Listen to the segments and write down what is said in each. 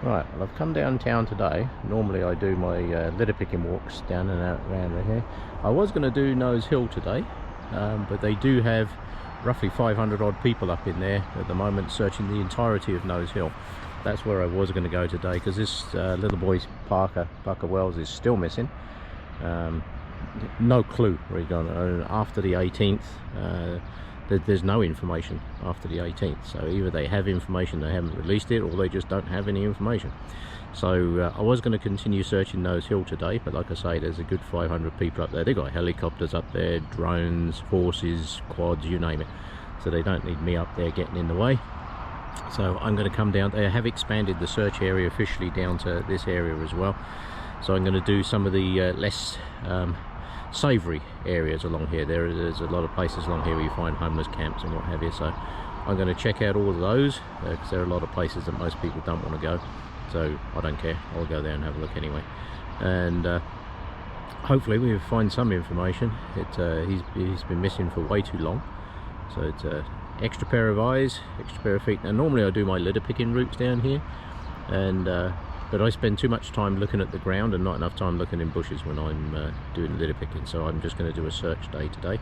Right, well, I've come downtown today. Normally I do my litter picking walks down and out around here. I was going to do Nose Hill today, but they do have roughly 500 odd people up in there at the moment searching the entirety of Nose Hill. That's where I was going to go today, because this little boy Parker Wells is still missing. No clue where he's gone. After the 18th, there's no information after the 18th, so either they have information, they haven't released it, or they just don't have any information. So I was going to continue searching Nose Hill today, but like I say, there's a good 500 people up there. They've got helicopters up there, drones, horses, quads, you name it, so they don't need me up there getting in the way. So I'm going to come down. They have expanded the search area officially down to this area as well, so I'm going to do some of the less savoury areas along here. There's a lot of places along here where you find homeless camps and what have you, so I'm going to check out all of those, because there are a lot of places that most people don't want to go, so I don't care, I'll go there and have a look anyway. And hopefully we'll find some information. He's been missing for way too long, so it's an extra pair of eyes, extra pair of feet. Now normally I do my litter picking routes down here, and but I spend too much time looking at the ground and not enough time looking in bushes when I'm doing litter picking. So I'm just going to do a search day today,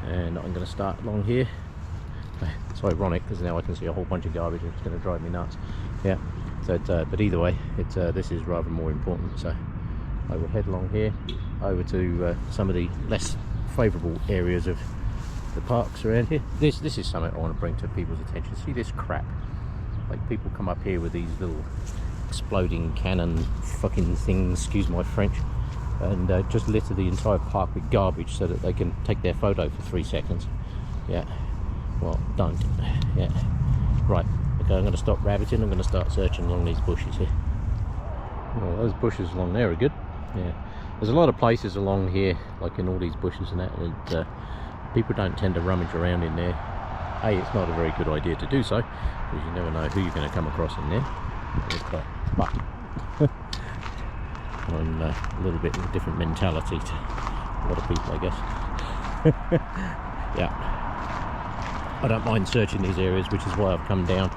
and I'm going to start along here. It's ironic because now I can see a whole bunch of garbage and it's going to drive me nuts. Yeah. So but either way, this is rather more important. So I will head along here over to some of the less favourable areas of the parks around here. This is something I want to bring to people's attention. See this crap? Like, people come up here with these little exploding cannon fucking things, excuse my French, and just litter the entire park with garbage so that they can take their photo for 3 seconds. Yeah, well, don't. Yeah, right, okay, I'm going to stop rabbiting. I'm going to start searching along these bushes here. Well, those bushes along there are good. Yeah, there's a lot of places along here, like in all these bushes and that, and people don't tend to rummage around in there. A, it's not a very good idea to do so, because you never know who you're going to come across in there. But I'm a little bit of a different mentality to a lot of people, I guess. Yeah, I don't mind searching these areas, which is why I've come down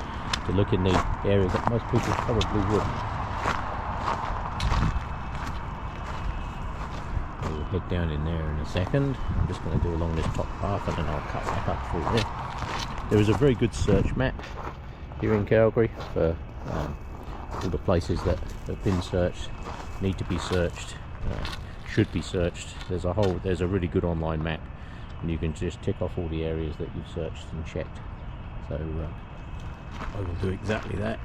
to look in the areas that most people probably would. We'll head down in there in a second. I'm just going to do along this top path, and then I'll cut back up through there. There is a very good search map here in Calgary for all the places that have been searched, need to be searched, should be searched. There's a really good online map, and you can just tick off all the areas that you've searched and checked. So I will do exactly that.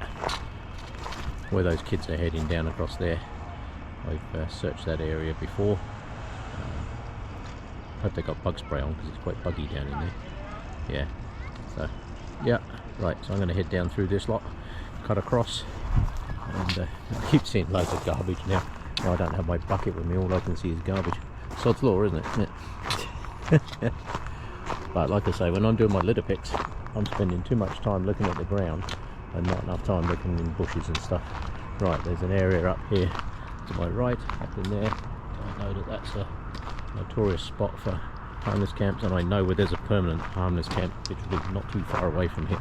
Where those kids are heading down across there, I've searched that area before. Hope they got bug spray on, because it's quite buggy down in there. Yeah, so yeah, right, so I'm going to head down through this lot, cut across, and I keep seeing loads of garbage now. I don't have my bucket with me, all I can see is garbage. Sod's law, isn't it? Yeah. But like I say, when I'm doing my litter picks, I'm spending too much time looking at the ground and not enough time looking in bushes and stuff. Right, there's an area up here to my right, up in there. I know that that's a notorious spot for homeless camps, and I know where there's a permanent homeless camp literally not too far away from here.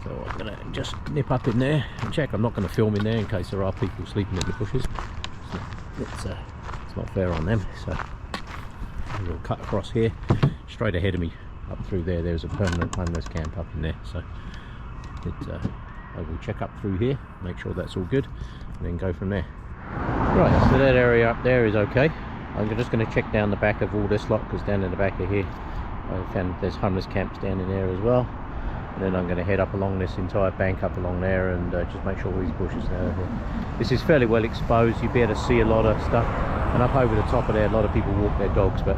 So I'm going to just nip up in there and check. I'm not going to film in there in case there are people sleeping in the bushes. It's not fair on them. So we'll cut across here. Straight ahead of me, up through there's a permanent homeless camp up in there. So I will check up through here, make sure that's all good, and then go from there. Right, so that area up there is okay. I'm just going to check down the back of all this lot, because down in the back of here I found there's homeless camps down in there as well. And then I'm going to head up along this entire bank up along there, and just make sure all these bushes are here. This is fairly well exposed, you'll be able to see a lot of stuff. And up over the top of there, a lot of people walk their dogs, but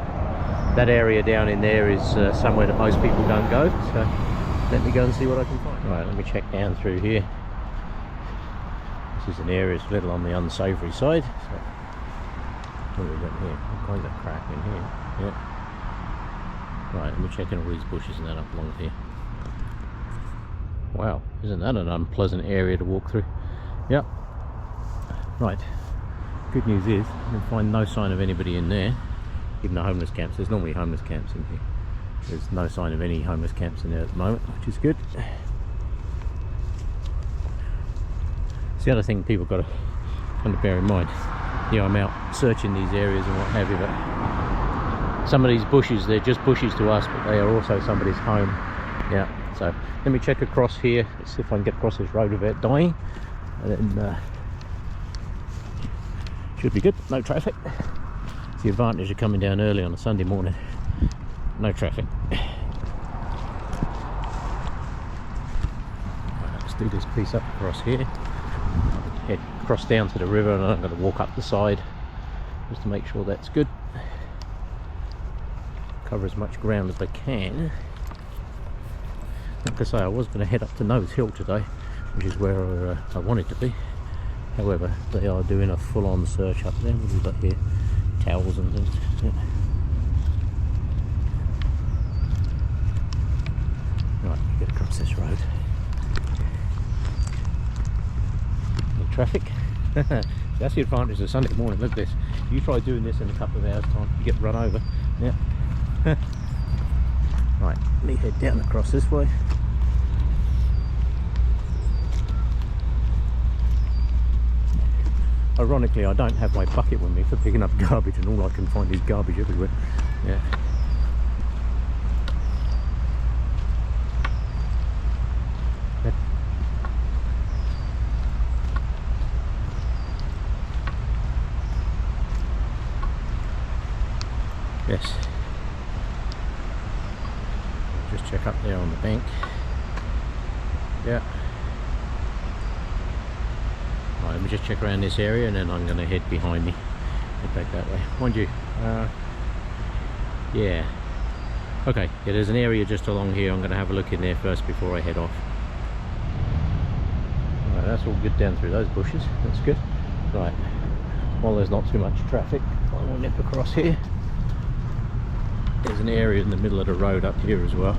that area down in there is somewhere that most people don't go. So let me go and see what I can find. Right, let me check down through here. This is an area that's a little on the unsavoury side. So what have we got here? All kinds of crap in here. Yeah. Right, let me check in all these bushes and that up along here. Wow, isn't that an unpleasant area to walk through? Yep. Right. Good news is I can find no sign of anybody in there. Even the homeless camps. There's normally homeless camps in here. There's no sign of any homeless camps in there at the moment, which is good. It's the other thing people got to kind of bear in mind. You know, I'm out searching these areas and what have you, but some of these bushes, they're just bushes to us, but they are also somebody's home. Yeah, so let me check across here. Let's see if I can get across this road without dying, and then should be good. No traffic. It's the advantage of coming down early on a Sunday morning. No traffic. Right, let's do this piece up across here. Head across down to the river, and I'm going to walk up the side just to make sure that's good. Cover as much ground as I can. Like I say, I was going to head up to Nose Hill today, which is where I wanted to be. However, they are doing a full-on search up there. What have we got here? Towels and things. Yeah. Right, get across this road. No traffic. That's the advantage of Sunday morning. Look at this. You try doing this in a couple of hours time, you get run over. Yeah. Right, let me head down across this way. Ironically, I don't have my bucket with me for picking up garbage, and all I can find is garbage everywhere. Yeah. Yes. Just check up there on the bank. Yeah. Right, let me just check around this area, and then I'm going to head behind me, head back that way. Mind you, yeah. Okay, yeah, there's an area just along here. I'm going to have a look in there first before I head off. Right, that's all good down through those bushes. That's good. Right, while there's not too much traffic, I will nip across here. There's an area in the middle of the road up here as well.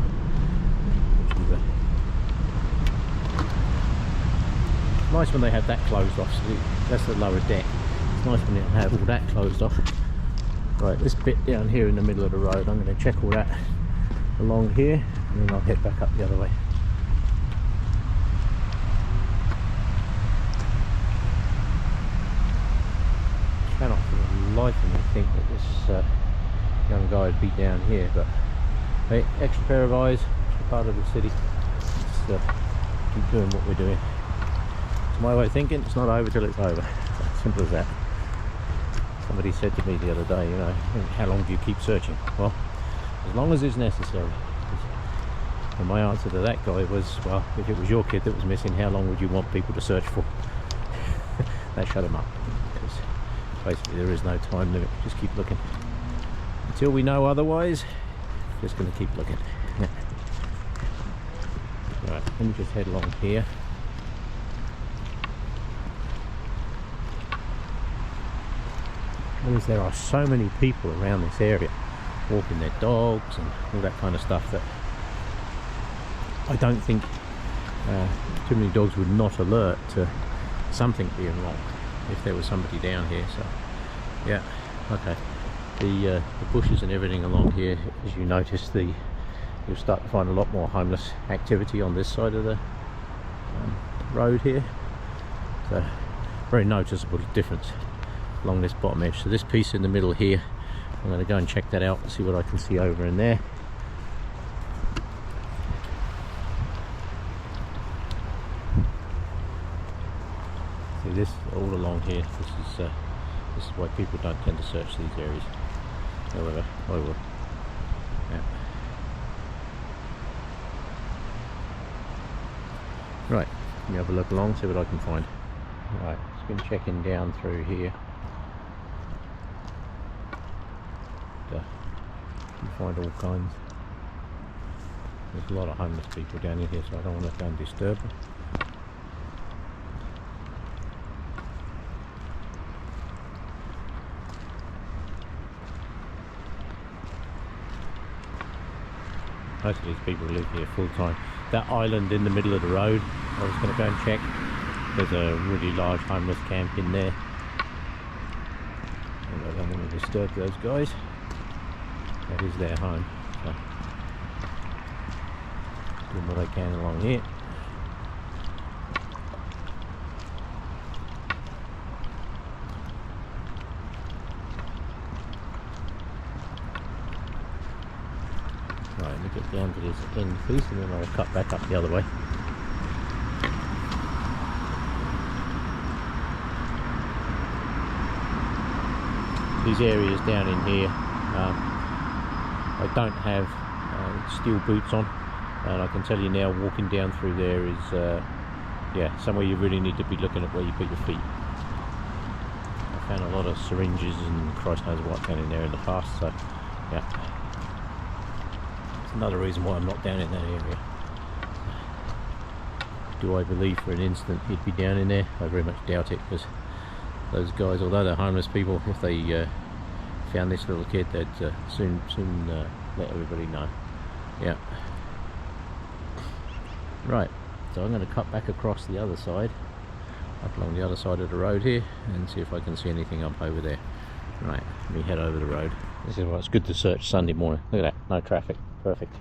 Nice when they have that closed off. So that's the lower deck. It's nice when they have all that closed off. Right, this bit down here in the middle of the road, I'm going to check all that along here, and then I'll head back up the other way. Cannot for the life of me think that this young guy would be down here, but hey, extra pair of eyes, extra part of the city. Let's keep doing what we're doing. It's my way of thinking. It's not over till it's over. Simple as that. Somebody said to me the other day, you know, how long do you keep searching? Well, as long as it's necessary. And my answer to that guy was, well, if it was your kid that was missing, how long would you want people to search for? That shut him up, because basically there is no time limit. Just keep looking until we know otherwise. Just going to keep looking. Right, let me just head along here. Because there are so many people around this area walking their dogs and all that kind of stuff that I don't think too many dogs would not alert to something being wrong if there was somebody down here. So yeah, okay. The bushes and everything along here, as you notice, you'll start to find a lot more homeless activity on this side of the road here. So very noticeable difference along this bottom edge. So this piece in the middle here, I'm going to go and check that out and see what I can see over in there. See this all along here. This is why people don't tend to search these areas. However, I will. Yeah. Right, let me have a look along, see what I can find. Right, just been checking down through here. You find all kinds. There's a lot of homeless people down in here, so I don't want to go and disturb them. Most of these people live here full time. That island in the middle of the road, I was going to go and check. There's a really large homeless camp in there. I don't want to disturb those guys. That is their home. So, doing what I can along here. get down to this end piece and then I'll cut back up the other way. These areas down in here, I don't have steel boots on, and I can tell you now, walking down through there is yeah, somewhere you really need to be looking at where you put your feet. I found a lot of syringes and Christ knows what down in there in the past, so yeah, it's another reason why I'm not down in that area. Do I believe for an instant he'd be down in there? I very much doubt it, because those guys, although they're homeless people, if they found this little kid, they'd soon let everybody know. Yeah. Right, so I'm going to cut back across the other side, up along the other side of the road here, and see if I can see anything up over there. Right, let me head over the road. This is why it's good to search Sunday morning. Look at that, no traffic, perfect.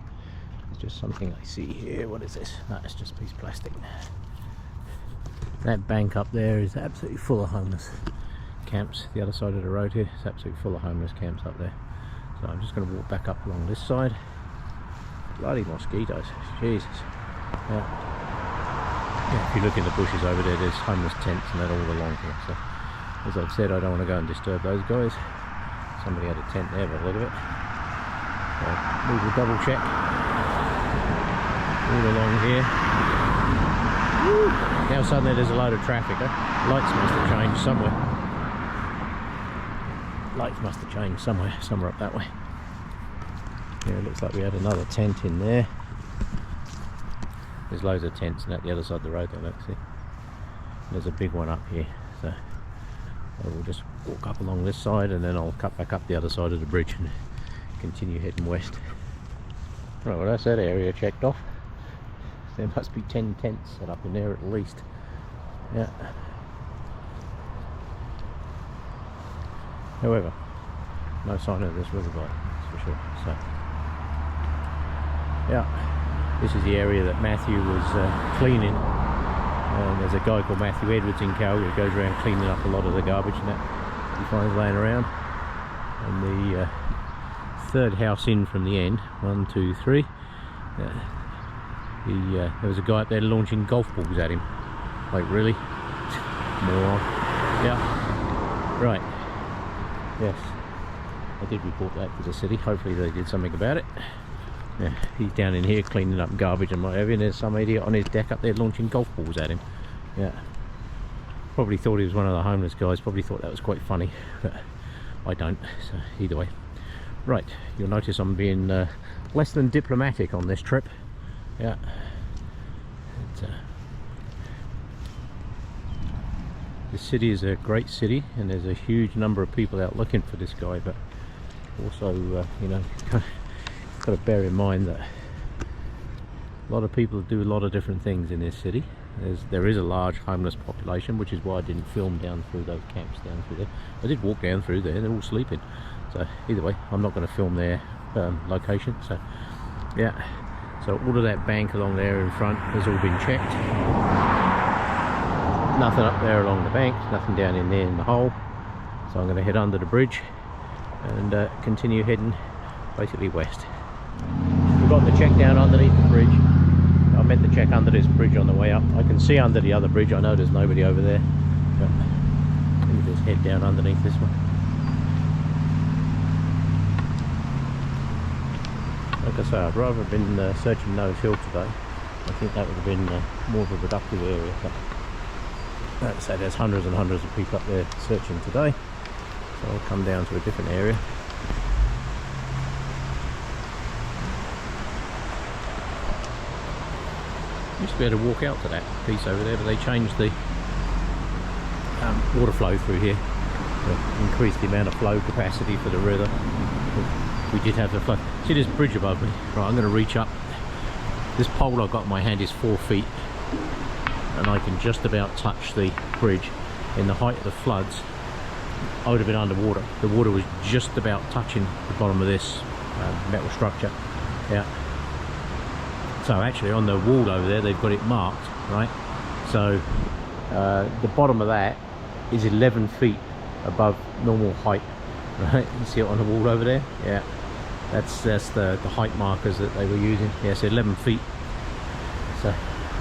It's just something I see here. What is this? No, it's just a piece of plastic. That bank up there is absolutely full of homeless camps. The other side of the road here is absolutely full of homeless camps up there. So I'm just going to walk back up along this side. Bloody mosquitoes, Jesus. Yeah. Yeah, if you look in the bushes over there, there's homeless tents and that all along here. So as I've said, I don't want to go and disturb those guys. Somebody had a tent there by the look of it. So we will double check all along here. Woo. Now suddenly there's a load of traffic. Lights must have changed somewhere. Lights must have changed somewhere up that way. Yeah, it looks like we had another tent in there. There's loads of tents and at the other side of the road there, look, see? There's a big one up here, so I will just walk up along this side and then I'll cut back up the other side of the bridge and continue heading west. Right, well that's that area checked off. There must be 10 tents set up in there at least. Yeah. However, no sign of this river bite, that's for sure. So, yeah, this is the area that Matthew was cleaning. And there's a guy called Matthew Edwards in Calgary who goes around cleaning up a lot of the garbage and that he finds laying around. And the third house in from the end, 1, 2, 3. There was a guy up there launching golf balls at him. Like, really? Moron. Yeah. Right. Yes. I did report that to the city. Hopefully they did something about it. Yeah, he's down in here cleaning up garbage and whatever, and there's some idiot on his deck up there launching golf balls at him. Yeah. Probably thought he was one of the homeless guys. Probably thought that was quite funny. But I don't. So either way. Right. You'll notice I'm being less than diplomatic on this trip. Yeah. This city is a great city and there's a huge number of people out looking for this guy, but also you know, got to bear in mind that a lot of people do a lot of different things in this city. There is a large homeless population, which is why I didn't film down through those camps down through there. I did walk down through there, they're all sleeping. So either way, I'm not going to film their location. So yeah. So all of that bank along there in front has all been checked. Nothing up there along the bank, nothing down in there in the hole. So I'm going to head under the bridge and continue heading basically west. We've got the check down underneath the bridge. I meant to check under this bridge on the way up. I can see under the other bridge. I know there's nobody over there. But let me just head down underneath this one. Like I say, I'd rather have been searching Nose Hill today. I think that would have been more of a productive area. But like I say, there's hundreds and hundreds of people up there searching today. So I'll come down to a different area. Used to be able to walk out to that piece over there, but they changed the water flow through here to increase the amount of flow capacity for the river. We did have the flow. See this bridge above me? Right, I'm going to reach up. This pole I've got in my hand is 4 feet, and I can just about touch the bridge. In the height of the floods, I would have been underwater. The water was just about touching the bottom of this metal structure. Yeah. So actually on the wall over there, they've got it marked, right? So the bottom of that is 11 feet above normal height, right? You see it on the wall over there? Yeah. That's the height markers that they were using. Yes, 11 feet. So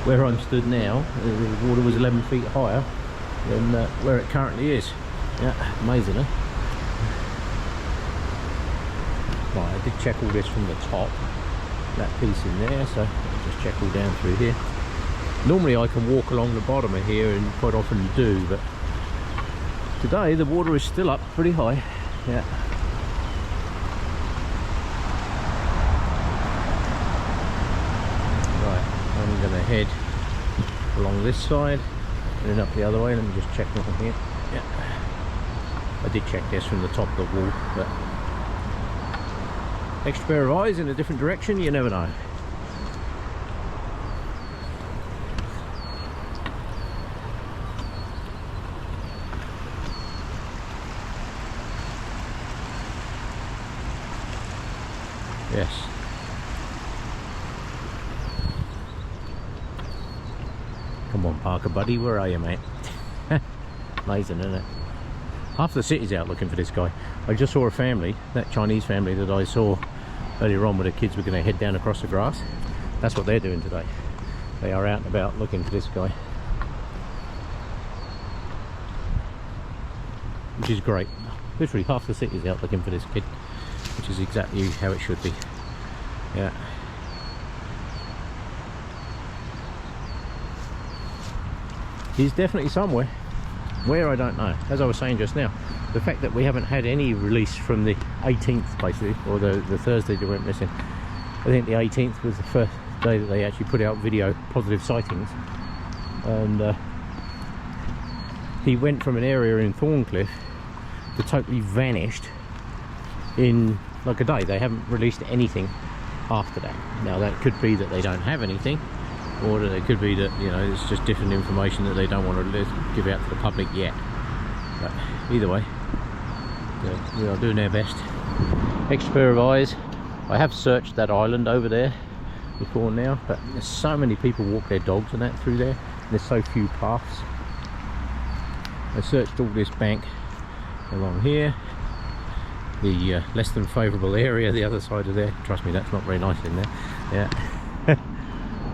where I'm stood now, the water was 11 feet higher than where it currently is. Yeah, amazing, eh? Right, I did check all this from the top, that piece in there, so I'll just check all down through here. Normally I can walk along the bottom of here, and quite often do, but today the water is still up pretty high. Yeah. Right, I'm going to head along this side and then up the other way. Let me just check nothing here. Yeah, I did check this from the top of the wall, but extra pair of eyes in a different direction, you never know. Yes. Come on, Parker buddy, where are you, mate? Amazing, isn't it? Half the city's out looking for this guy. I just saw a family, that Chinese family that I saw earlier on, where the kids were going to head down across the grass. That's what they're doing today. They are out and about looking for this guy, which is great. Literally half the city's out looking for this kid, which is exactly how it should be. Yeah. He's definitely somewhere. Where, I don't know. As I was saying just now, the fact that we haven't had any release from the 18th, basically, or the Thursday that went missing. I think the 18th was the first day that they actually put out video positive sightings. And he went from an area in Thorncliffe to totally vanished in like a day. They haven't released anything after that. Now that could be that they don't have anything, or that it could be that, you know, it's just different information that they don't want to give out to the public yet. But either way, we are doing our best. Extra pair of eyes. I have searched that island over there before now, but there's so many people walk their dogs and that through there, and there's so few paths. I searched all this bank along here, the less than favourable area the other side of there. Trust me, that's not very nice in there. Yeah.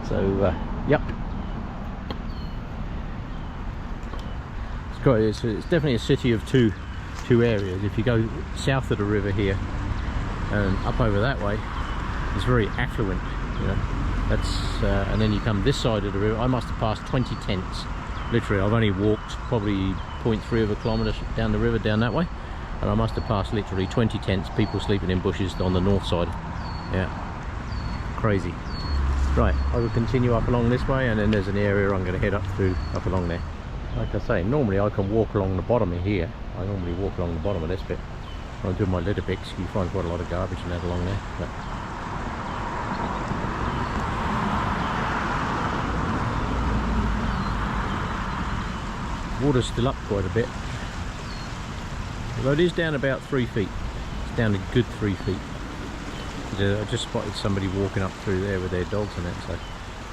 So yep, it's definitely a city of two areas. If you go south of the river here and up over that way, it's very affluent, you know. That's and then you come this side of the river. I must have passed 20 tents. Literally, I've only walked probably 0.3 of a kilometre down the river down that way, and I must have passed literally 20 tents, people sleeping in bushes on the north side. Yeah, crazy. Right, I will continue up along this way, and then there's an area I'm going to head up along there. Like I say, normally I can walk along the bottom of here. I normally walk along the bottom of this bit. When I do my litter picks, you find quite a lot of garbage and that along there. But water's still up quite a bit, although it is down about 3 feet. It's down a good 3 feet. I just spotted somebody walking up through there with their dogs in it, so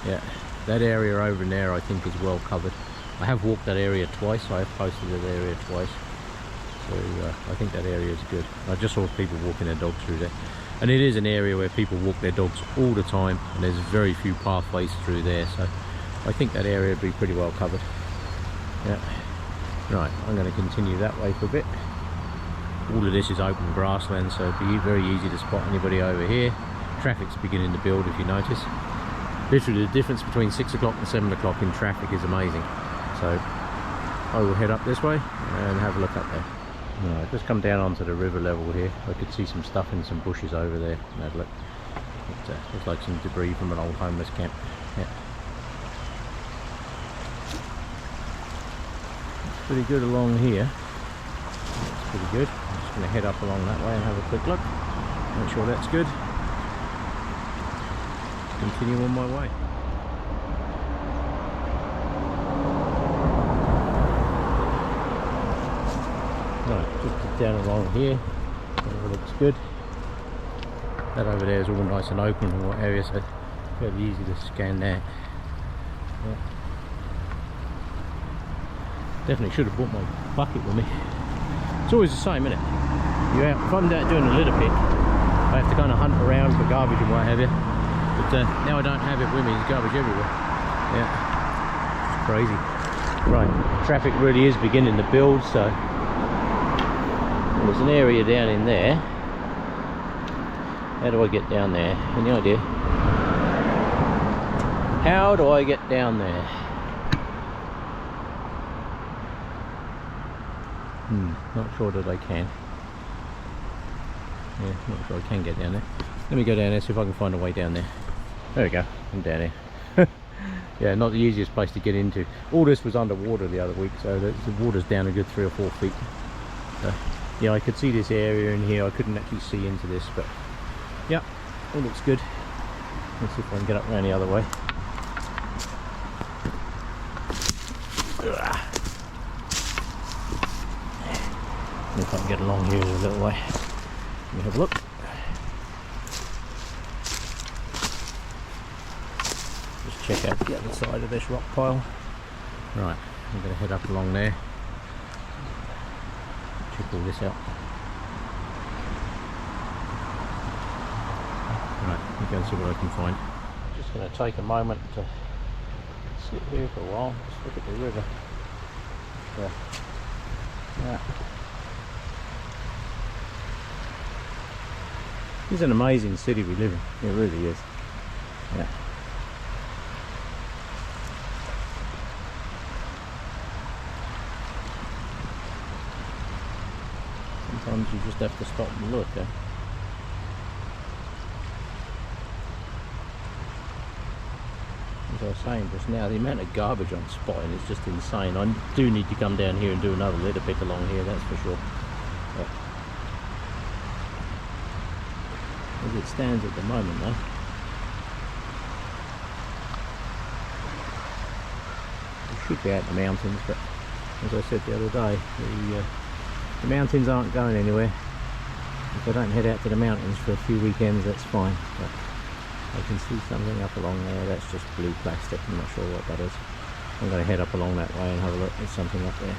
yeah, that area over in there I think is well covered. I have walked that area twice. I have posted that area twice, so I think that area is good. I just saw people walking their dogs through there, and it is an area where people walk their dogs all the time, and there's very few pathways through there, so I think that area would be pretty well covered. Yeah. Right, I'm going to continue that way for a bit. All of this is open grassland, so it'd be very easy to spot anybody over here. Traffic's beginning to build, if you notice. Literally the difference between 6 o'clock and 7 o'clock in traffic is amazing. So I will head up this way and have a look up there. Right, just come down onto the river level here. I could see some stuff in some bushes over there. Have a look. It looks like some debris from an old homeless camp. Yeah. It's pretty good along here. It's pretty good. I'm just going to head up along that way and have a quick look. Make sure that's good. Continue on my way. Right, just down along here. It looks good. That over there is all nice and open in what area, so fairly easy to scan that. Yeah. Definitely should have brought my bucket with me. It's always the same, isn't it? You're out, if I'm out doing a litter pick, I have to kind of hunt around for garbage and what have you. But now I don't have it with me. There's garbage everywhere. Yeah, it's crazy. Right, traffic really is beginning to build, so there's an area down in there. How do I get down there? Any idea? How do I get down there? Not sure that I can. Yeah, not sure I can get down there. Let me go down there, see if I can find a way down there. There we go, I'm down here. Yeah, not the easiest place to get into. All this was underwater the other week, so the water's down a good 3 or 4 feet. So, yeah, I could see this area in here. I couldn't actually see into this, but yeah, all looks good. Let's see if I can get up around the other way. See if I can get along here a little way. Let me have a look. Just check out the other side of this rock pile. Right, I'm going to head up along there. Check all this out. Right, let me go and see what I can find. Just going to take a moment to sit here for a while. Just look at the river. Yeah. It's an amazing city we live in. It really is. Yeah. Sometimes you just have to stop and look. As I was saying just now, the amount of garbage I'm spotting is just insane. I do need to come down here and do another litter pick along here, that's for sure. But as it stands at the moment though, we should be out in the mountains, but as I said the other day, the mountains aren't going anywhere. If I don't head out to the mountains for a few weekends, that's fine. But I can see something up along there. That's just blue plastic. I'm not sure what that is. I'm going to head up along that way and have a look. There's something up there.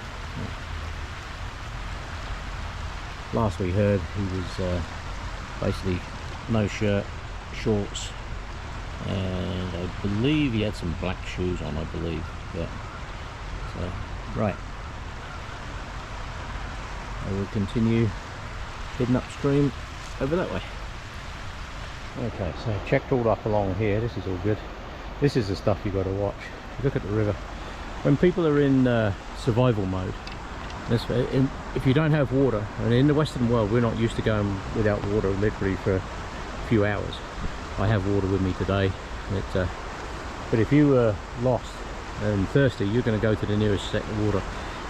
Yeah. Last we heard, he was basically no shirt, shorts, and I believe he had some black shoes on, I believe. Yeah. So, right. I will continue heading upstream over that way. Okay, so checked all up along here. This is all good. This is the stuff you got to watch. Look at the river. When people are in survival mode, if you don't have water, and in the Western world we're not used to going without water literally for a few hours. I have water with me today, but if you are lost and thirsty, you're going to go to the nearest set of water.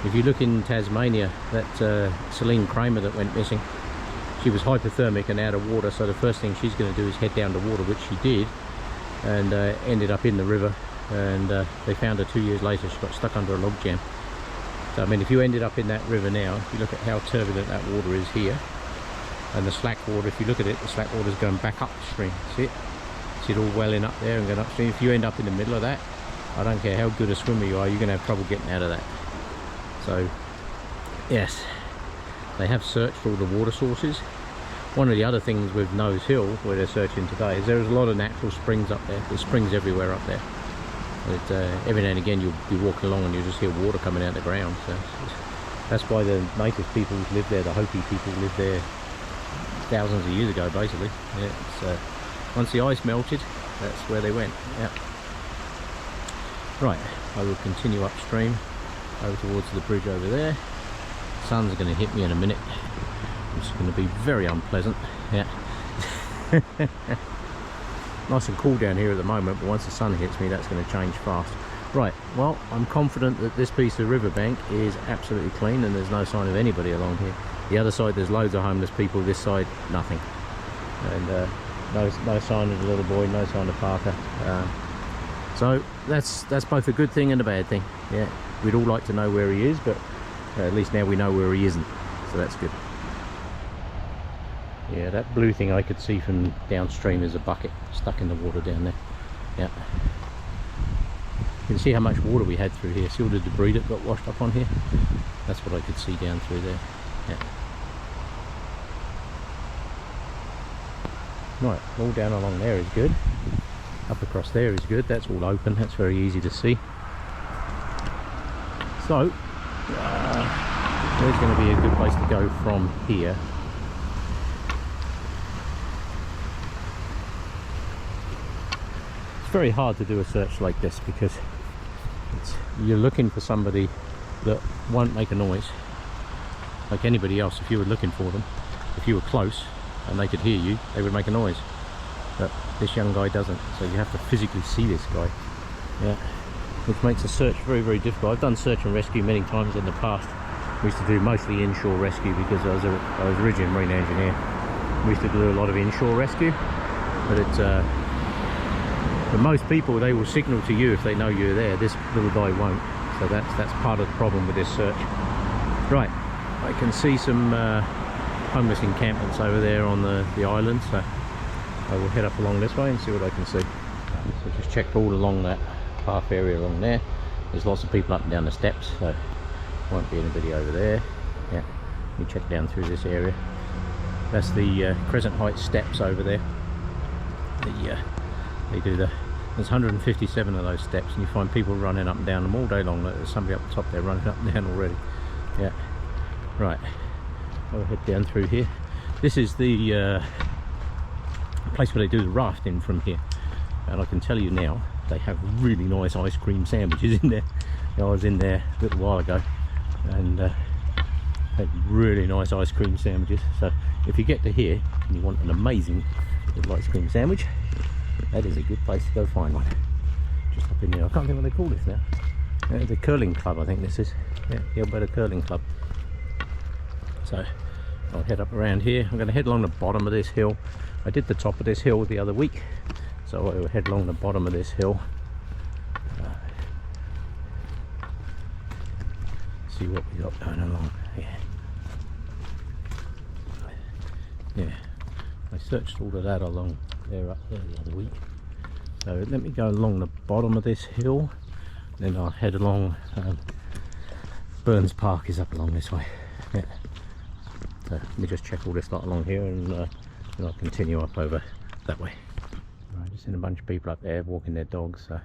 If you look in Tasmania, that Celine Kramer that went missing, she was hypothermic and out of water, so the first thing she's going to do is head down to water, which she did, and ended up in the river, and they found her 2 years later. She got stuck under a log jam. So I mean, if you ended up in that river now, if you look at how turbulent that water is here, and the slack water, if you look at it, the slack water is going back upstream. See it? See it all welling up there and going upstream. If you end up in the middle of that, I don't care how good a swimmer you are, you're going to have trouble getting out of that. So yes, they have searched all the water sources. One of the other things with Nose Hill, where they're searching today, is there's a lot of natural springs up there. There's springs everywhere up there. Every now and again you'll be walking along and you'll just hear water coming out of the ground. So that's why the native people live there, the Hopi people lived there thousands of years ago, basically. Yeah, once the ice melted, that's where they went. Yeah. Right, I will continue upstream over towards the bridge over there. The sun's going to hit me in a minute. It's going to be very unpleasant. Yeah. Nice and cool down here at the moment, but once the sun hits me, that's going to change fast. Right, well, I'm confident that this piece of riverbank is absolutely clean and there's no sign of anybody along here. The other side, there's loads of homeless people. This side, nothing. And no sign of the little boy, no sign of Parker. So that's both a good thing and a bad thing. Yeah, we'd all like to know where he is, but at least now we know where he isn't. So that's good. Yeah, that blue thing I could see from downstream is a bucket stuck in the water down there. Yeah. You can see how much water we had through here. See all the debris that got washed up on here? That's what I could see down through there. Yeah. Right, all down along there is good. Up across there is good. That's all open. That's very easy to see. So there's going to be a good place to go from here. It's very hard to do a search like this because you're looking for somebody that won't make a noise like anybody else. If you were looking for them, if you were close and they could hear you, they would make a noise, but this young guy doesn't, so you have to physically see this guy. Yeah, which makes a search very, very difficult. I've done search and rescue many times in the past. We used to do mostly inshore rescue because I was originally a marine engineer. We used to do a lot of inshore rescue, but it's for most people, they will signal to you if they know you're there. This little guy won't, so that's part of the problem with this search. Right, I can see some homeless encampments over there on the island, so I will head up along this way and see what I can see. So just checked all along that path area along there. There's lots of people up and down the steps, so won't be anybody over there. Yeah, let me check down through this area. That's the Crescent Heights steps over there. They do there's 157 of those steps, and you find people running up and down them all day long. There's somebody up the top there running up and down already. Yeah, right, I'll head down through here. This is the place where they do the rafting from here, and I can tell you now, they have really nice ice cream sandwiches in there. I was in there a little while ago, and had really nice ice cream sandwiches. So if you get to here and you want an amazing little ice cream sandwich, that is a good place to go find one. Just up in there. I can't think what they call this now. The curling club, I think this is. Yeah, the Alberta Curling Club. So I'll head up around here. I'm going to head along the bottom of this hill. I did the top of this hill the other week, so I will head along the bottom of this hill. See what we got going along here. Yeah, I searched all of that along there, up there the other week. So let me go along the bottom of this hill, then I'll head along. Burns Park is up along this way. Yeah. So let me just check all this lot along here, and then I'll continue up over that way. Right, just seen a bunch of people up there walking their dogs. So,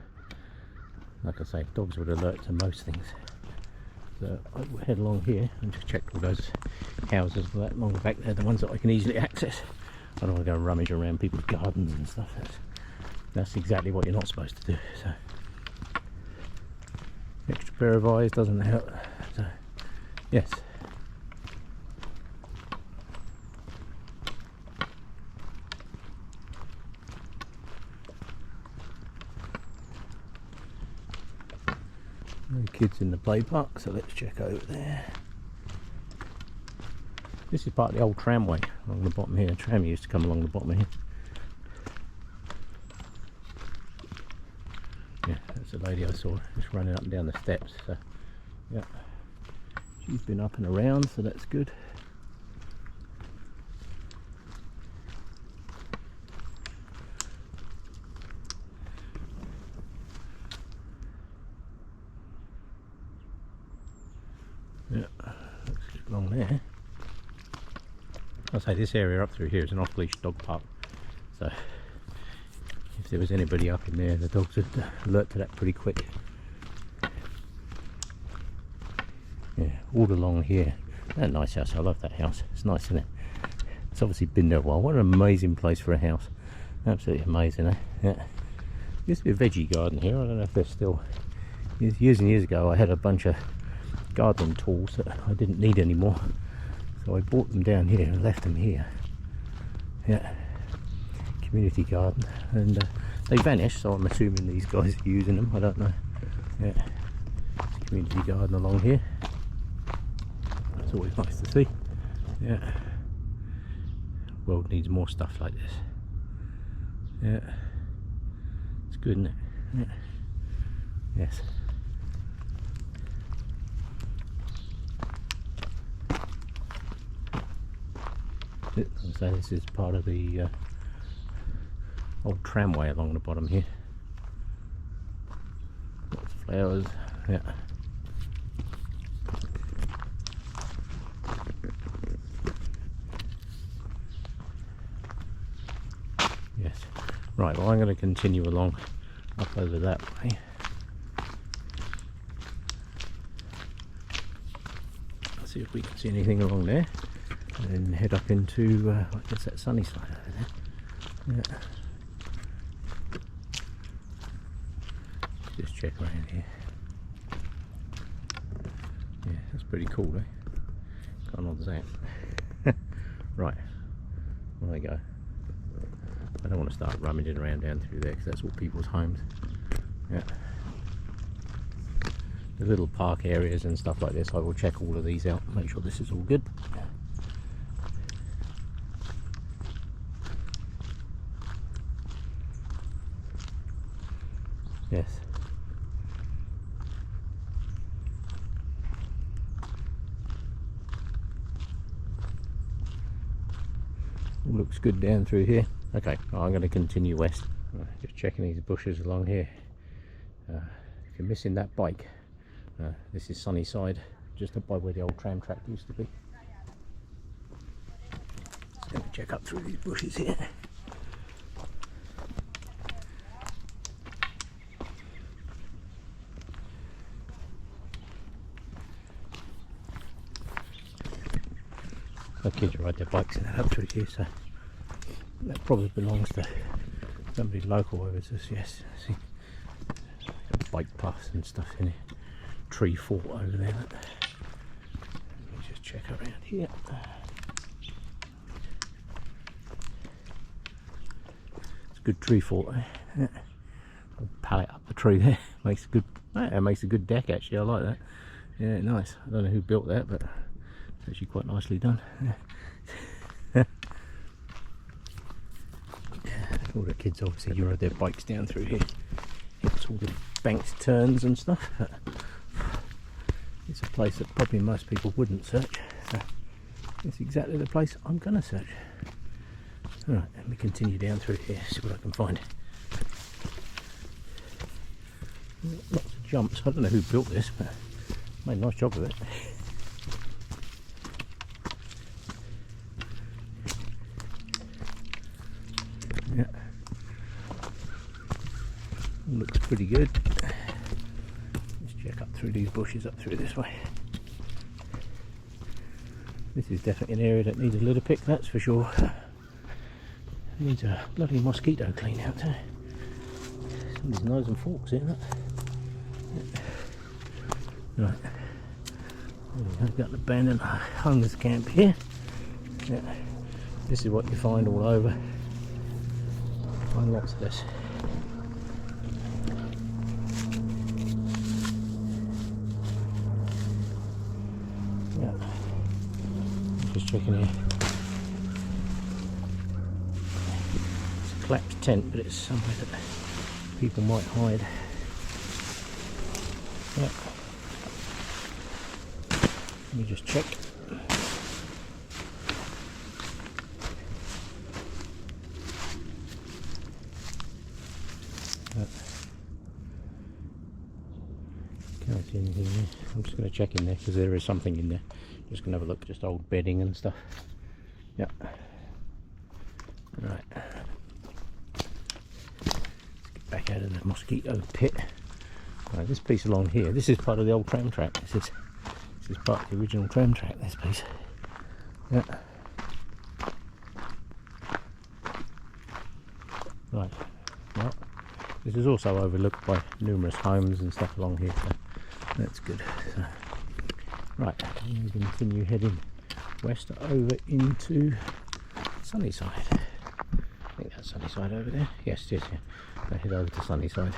like I say, dogs would alert to most things. So I will head along here and just check all those houses that along the back there, the ones that I can easily access. I don't want to go rummage around people's gardens and stuff. That's exactly what you're not supposed to do. So extra pair of eyes doesn't help. So yes. No kids in the play park, so let's check over there. This is part of the old tramway along the bottom here. The tram used to come along the bottom here. Yeah, that's a lady I saw just running up and down the steps. So yeah, she's been up and around, so that's good. Yeah, looks good along there. I'll say this area up through here is an off-leash dog park, so if there was anybody up in there, the dogs would alert to that pretty quick. Yeah, all along here. That nice house. I love that house. It's nice, isn't it? It's obviously been there a while. What an amazing place for a house. Absolutely amazing, eh? Yeah. Used to be a veggie garden here. I don't know if they're still. Years and years ago, I had a bunch of gardening tools that I didn't need anymore, so I bought them down here and left them here. Yeah, community garden, and they vanished, so I'm assuming these guys are using them. I don't know. Yeah, community garden along here. It's always nice to see. Yeah, the world needs more stuff like this. Yeah, it's good, isn't it? Yeah. Yes. So this is part of the old tramway along the bottom here. Lots of flowers. Yeah. Right, well I'm going to continue along up over that way. See if we can see anything along there, and then head up into I guess that sunny side over there. Yeah. Just check around here. Yeah, that's pretty cool, eh? Can't nod that. Right, there we go. I don't want to start rummaging around down through there because that's all people's homes. Yeah. The little park areas and stuff like this, I will check all of these out, make sure this is all good. Yes. All looks good down through here. Okay, I'm going to continue west. Just checking these bushes along here. If you're missing that bike, this is Sunnyside, just up by where the old tram track used to be. Just going to check up through these bushes here. My kids ride their bikes and that up through here, so that probably belongs to somebody local. Whether it's just, yes, I see bike paths and stuff in here. Tree fort over there. Let me just check around here. It's a good tree fort, eh? Yeah. I'll pallet up the tree there. Makes a good. It makes a good deck actually. I like that. Yeah, nice. I don't know who built that, but it's actually quite nicely done. Yeah. All the kids obviously ride their bikes down through here. It's all the banked turns and stuff. It's a place that probably most people wouldn't search, so it's exactly the place I'm going to search. Alright, let me continue down through here, see what I can find. Lots of jumps. I don't know who built this, but made a nice job of it. Yeah, looks pretty good. Let's check up through these bushes, up through this way. This is definitely an area that needs a litter pick, that's for sure. It needs a bloody mosquito clean out too. Somebody's knives and forks in it. Right, we've got an abandoned homeless camp here. Yeah. This is what you find all over. Find lots of this. Yeah. Just checking here. It's a collapsed tent, but it's somewhere that people might hide. Yeah. Let me just check. Can't see anything there. I'm just going to check in there because there is something in there. Just going to have a look, just old bedding and stuff. Yeah. Right. Let's get back out of the mosquito pit. Right, this piece along here, this is part of the old tram track. This is part of the original tram track, this piece. Yeah. Right. Well, this is also overlooked by numerous homes and stuff along here, so that's good. So, right, we continue heading west over into Sunnyside. I think that's Sunnyside over there. Yes, yes, yeah. I head over to Sunnyside.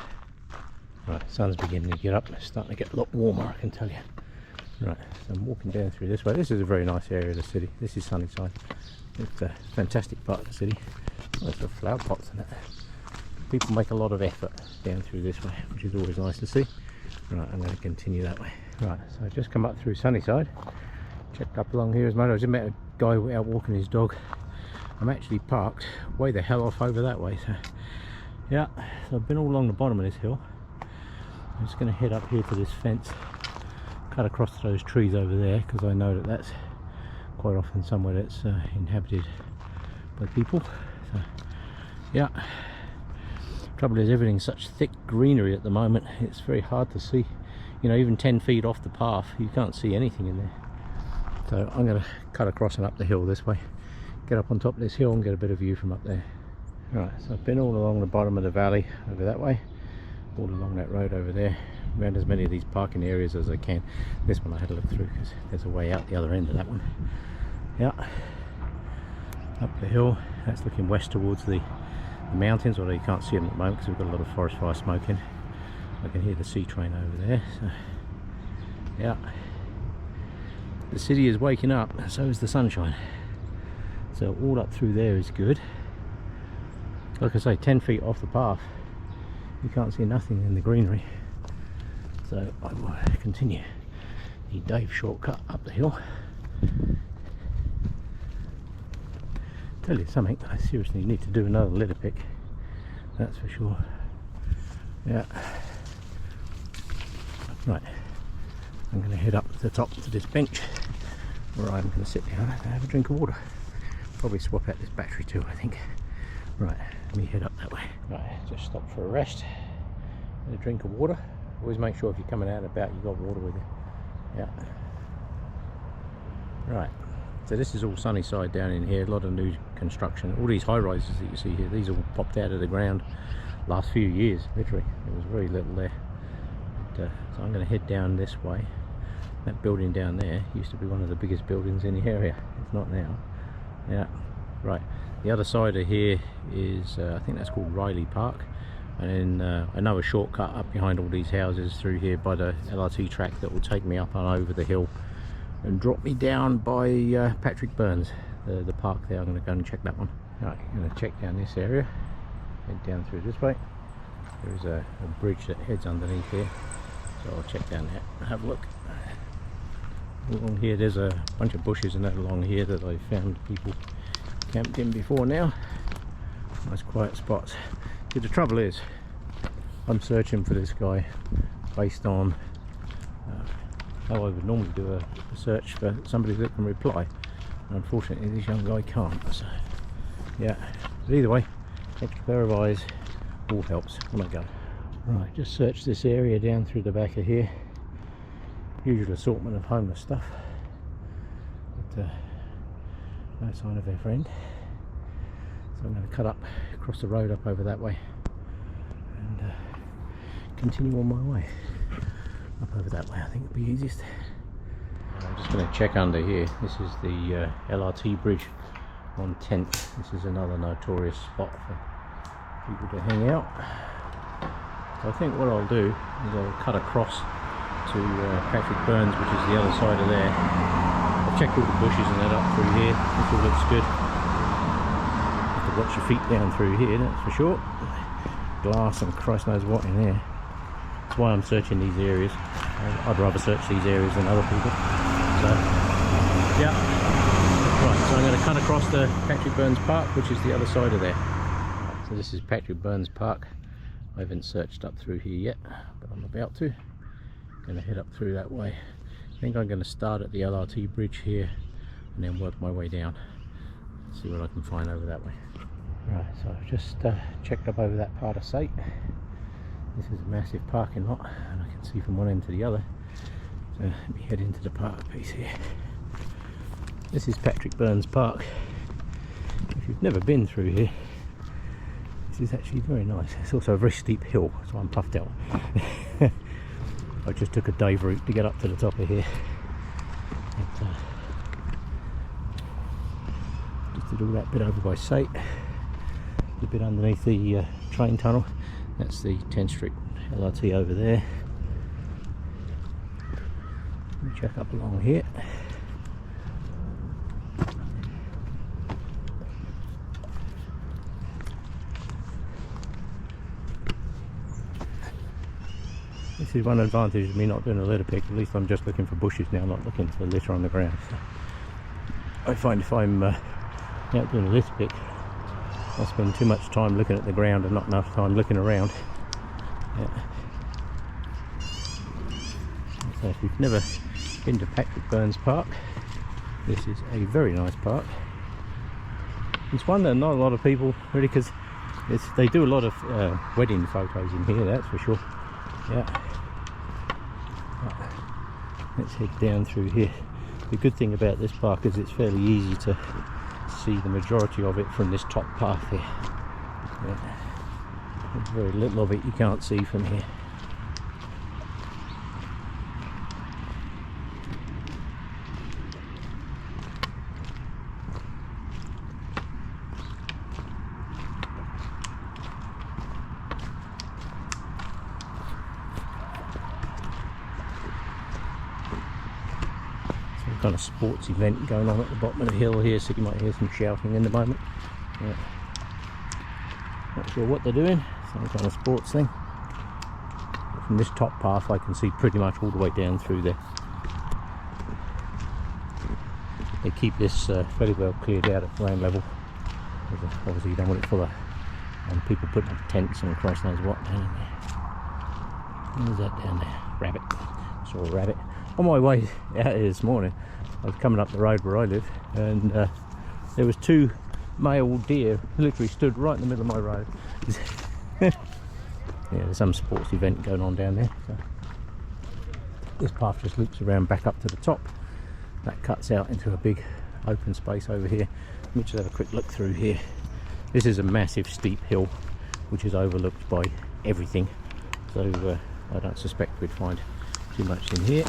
Right, sun's beginning to get up. It's starting to get a lot warmer, I can tell you. Right, so I'm walking down through this way. This is a very nice area of the city. This is Sunnyside. It's a fantastic part of the city. Lots of flower pots and that. People make a lot of effort down through this way, which is always nice to see. Right, I'm going to continue that way. Right, so I've just come up through Sunnyside. Checked up along here as well. I just met a guy out walking his dog. I'm actually parked way the hell off over that way. So yeah, so I've been all along the bottom of this hill. I'm just going to head up here to this fence, cut across those trees over there, because I know that that's quite often somewhere that's inhabited by people. So yeah, Trouble is, everything's such thick greenery at the moment, it's very hard to see. You know, even 10 feet off the path, you can't see anything in there. So I'm going to cut across and up the hill this way, get up on top of this hill and get a better view from up there. Right, so I've been all along the bottom of the valley over that way, all along that road over there, around as many of these parking areas as I can. This one I had to look through because there's a way out the other end of that one. Yeah, up the hill, that's looking west towards the mountains, although you can't see them at the moment because we've got a lot of forest fire smoke in. I can hear the sea train over there. So, yeah, the city is waking up, so is the sunshine. So all up through there is good. Like I say, 10 feet off the path, you can't see nothing in the greenery. So I will continue the Dave shortcut up the hill. Tell you something, I seriously need to do another litter pick, that's for sure. Yeah. Right, I'm going to head up to the top to this bench where I'm going to sit down and have a drink of water. Probably swap out this battery too, I think. Right, let me head up that way. Right, just stop for a rest, get a drink of water. Always make sure if you're coming out and about you've got water with you. Yeah. Right. So this is all sunny side down in here, a lot of new construction. All these high rises that you see here, these all popped out of the ground last few years, literally. There was very little there. But, so I'm going to head down this way. That building down there used to be one of the biggest buildings in the area. It's not now. Yeah, right. The other side of here is, I think that's called Riley Park. And then I know a shortcut up behind all these houses through here by the LRT track that will take me up and over the hill and drop me down by Patrick Burns, the park there. I'm going to go and check that one. Right, I'm going to check down this area, head down through this way. There is a bridge that heads underneath here, so I'll check down there and have a look. Along here there's a bunch of bushes and that along here that I found people camped in before now. Nice quiet spots. See, the trouble is, I'm searching for this guy based on how I would normally do a search for somebody that can reply. Unfortunately, this young guy can't. So, yeah. But either way, extra pair of eyes all helps when I go. Right, just search this area down through the back of here. Usual assortment of homeless stuff, but no sign of their friend. So I'm going to cut up across the road up over that way and continue on my way up over that way. I think it'll be easiest. I'm just going to check under here. This is the LRT bridge on 10th. This is another notorious spot for people to hang out. So I think what I'll do is I'll cut across to Patrick Burns, which is the other side of there. I've checked all the bushes and that up through here. This all looks good. Have to watch your feet down through here, that's for sure. Glass and Christ knows what in there. That's why I'm searching these areas. I'd rather search these areas than other people. So, yeah. Right, so I'm going to cut across the Patrick Burns Park, which is the other side of there. Right, so this is Patrick Burns Park. I haven't searched up through here yet, but I'm about to. Going to head up through that way. I think I'm going to start at the LRT bridge here and then work my way down. See what I can find over that way. Right, so I've just checked up over that part of sight. This is a massive parking lot and I can see from one end to the other. So let me head into the park piece here. This is Patrick Burns Park. If you've never been through here, this is actually very nice. It's also a very steep hill, so I'm puffed out. I just took a Dave route to get up to the top of here. But, just did all that bit over by Sate. The bit underneath the train tunnel. That's the 10th Street LRT over there. Let me check up along here. This is one advantage of me not doing a litter pick. At least I'm just looking for bushes now, not looking for litter on the ground. So I find if I'm out doing a litter pick, I spend too much time looking at the ground and not enough time looking around. Yeah. So if you've never been to Patrick Burns Park, this is a very nice park. It's one that not a lot of people really, because They do a lot of wedding photos in here, that's for sure. Yeah. Let's head down through here. The good thing about this park is it's fairly easy to see the majority of it from this top path here. Yeah. There's very little of it you can't see from here. Kind of sports event going on at the bottom of the hill here, so you might hear some shouting in the moment. Yeah. Not sure what they're doing, some kind of sports thing. From this top path I can see pretty much all the way down through there. They keep this fairly well cleared out at ground level. Obviously you don't want it full of people putting up tents and Christ knows what down in there. What is that down there? Rabbit. Saw a rabbit. On my way out here this morning, I was coming up the road where I live, and there was two male deer literally stood right in the middle of my road. Yeah, there's some sports event going on down there. So this path just loops around back up to the top. That cuts out into a big open space over here. Let me just have a quick look through here. This is a massive steep hill which is overlooked by everything, so I don't suspect we'd find too much in here.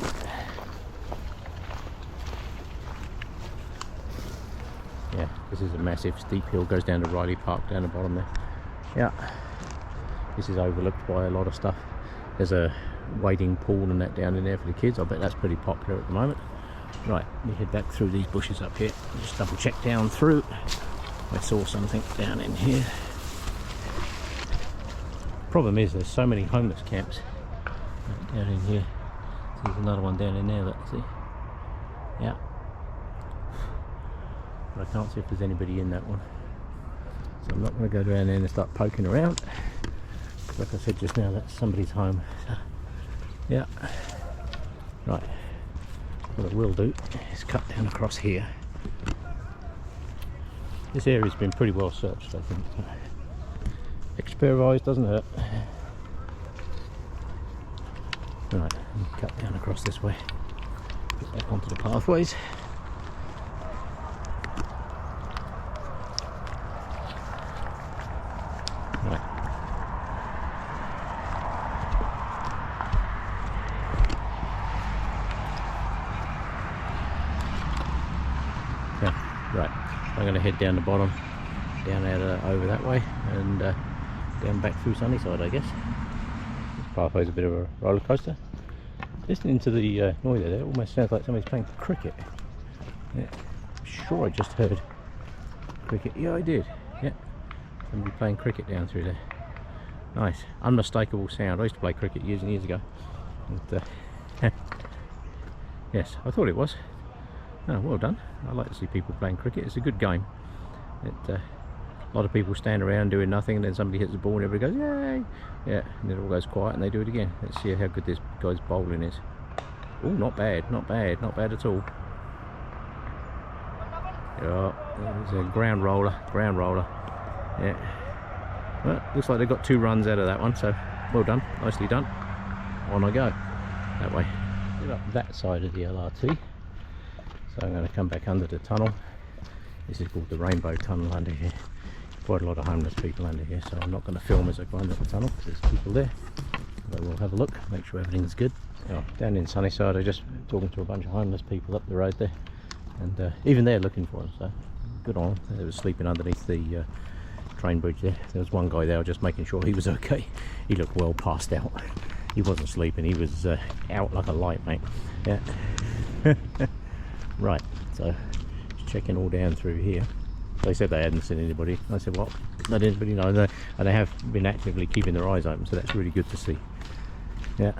Yeah, this is a massive steep hill, goes down to Riley Park down the bottom there. Yeah, this is overlooked by a lot of stuff. There's a wading pool and that down in there for the kids. I bet that's pretty popular at the moment. Right, let me head back through these bushes up here. Just double check down through. I saw something down in here. Problem is there's so many homeless camps down in here. There's another one down in there, let's see. Yeah. But I can't see if there's anybody in that one. So I'm not going to go down there and start poking around. Like I said just now, that's somebody's home. So, yeah. Right. What I will do is cut down across here. This area's been pretty well searched, I think. Extra pair of eyes doesn't hurt. Right, cut down across this way, get back onto the pathways. Right. Yeah, right. I'm going to head down the bottom, down out over that way, and down back through Sunnyside, I guess. This pathway's a bit of a roller coaster. Listening to the noise there, it almost sounds like somebody's playing cricket. Yeah, I'm sure I just heard cricket. Yeah, I did. Yeah, somebody playing cricket down through there. Nice, unmistakable sound. I used to play cricket years and years ago. But, yes, I thought it was. Oh, well done. I like to see people playing cricket. It's a good game. A lot of people stand around doing nothing, and then somebody hits the ball and everybody goes, yay! Yeah, and then it all goes quiet and they do it again. Let's see how good this guy's bowling is. Oh, not bad, not bad, not bad at all. Yeah, there's a ground roller, Yeah. Well, looks like they got 2 runs out of that one, so well done, nicely done. On I go, that way. Get up that side of the LRT. So I'm going to come back under the tunnel. This is called the Rainbow Tunnel under here. Quite a lot of homeless people under here, so I'm not going to film as I go under the tunnel because there's people there. But we'll have a look, make sure everything's good. Oh, down in Sunnyside, I was just talking to a bunch of homeless people up the road there, and even they're looking for them, so good on them. They were sleeping underneath the train bridge there. There was one guy there just making sure he was okay. He looked well passed out. He wasn't sleeping, he was out like a light, mate. Yeah. Right, so just checking all down through here. They said they hadn't seen anybody. I said, well, let anybody know. And they have been actively keeping their eyes open, so that's really good to see. Yeah,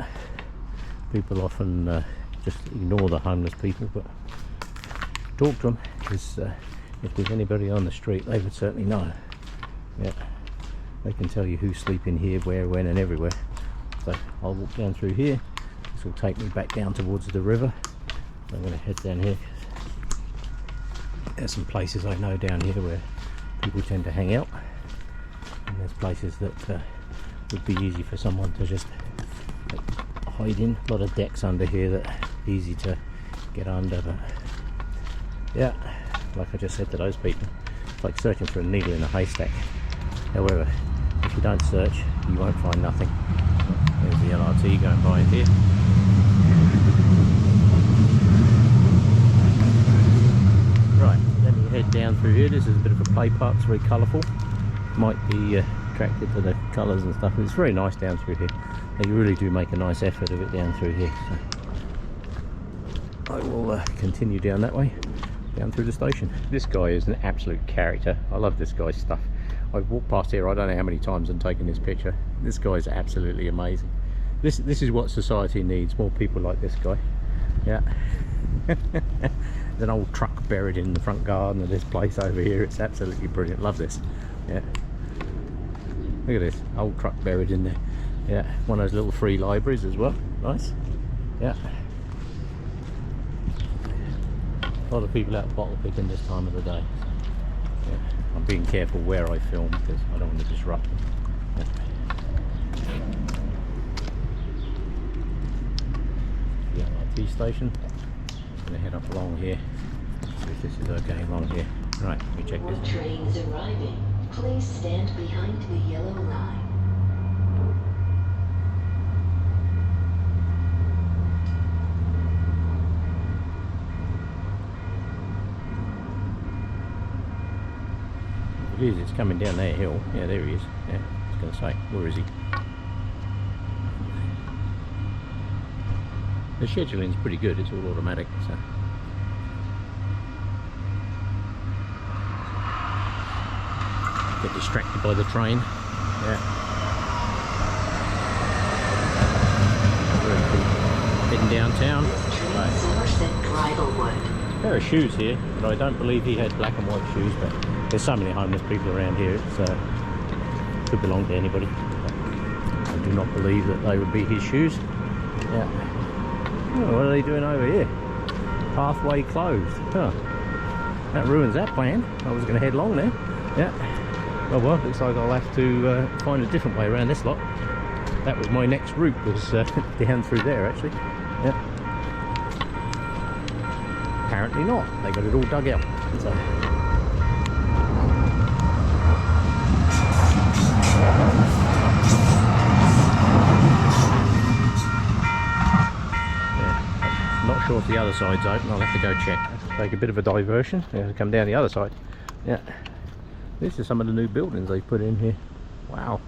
people often just ignore the homeless people, but talk to them, because if there's anybody on the street, they would certainly know. Yeah, they can tell you who's sleeping here, where, when, and everywhere. So I'll walk down through here. This will take me back down towards the river. I'm going to head down here. There's some places I know down here where people tend to hang out. And there's places that would be easy for someone to just hide in. A lot of decks under here that are easy to get under, but yeah, like I just said to those people, it's like searching for a needle in a haystack. However, if you don't search, you won't find nothing. There's the LRT going by in here. Right, let me head down through here. This is a bit of a play park, it's very colourful. Might be attracted to the colours and stuff. It's very nice down through here. They really do make a nice effort of it down through here. So I will continue down that way, down through the station. This guy is an absolute character. I love this guy's stuff. I've walked past here I don't know how many times and taken this picture. This guy is absolutely amazing. This is what society needs, more people like this guy. Yeah. There's an old truck buried in the front garden of this place over here. It's absolutely brilliant. Love this. Yeah. Look at this old truck buried in there. Yeah, one of those little free libraries as well. Nice. Yeah. A lot of people out bottle picking this time of the day. Yeah. I'm being careful where I film because I don't want to disrupt them. Yeah. The LRT station. I'm going to head up along here. See if this is okay along here. Right, let me check this. More trains arriving. Please stand behind the yellow line. It is, it's coming down that hill. Yeah, there he is. Yeah, I was going to say, where is he? The scheduling's pretty good, it's all automatic. So. Get distracted by the train. Yeah. Heading downtown. Right. A pair of shoes here, but I don't believe he had black and white shoes, but there's so many homeless people around here, it could belong to anybody. I do not believe that they would be his shoes. Yeah. Oh, what are they doing over here? Pathway closed. Huh. That ruins that plan. I was going to head along there. Yeah. Oh well, looks like I'll have to find a different way around this lot. That was my next route, was down through there actually. Yeah. Apparently not. They got it all dug out. So. Yeah. Not sure if the other side's open. I'll have to go check. Take a bit of a diversion. Yeah, come down the other side. Yeah. This is some of the new buildings they've put in here. Wow.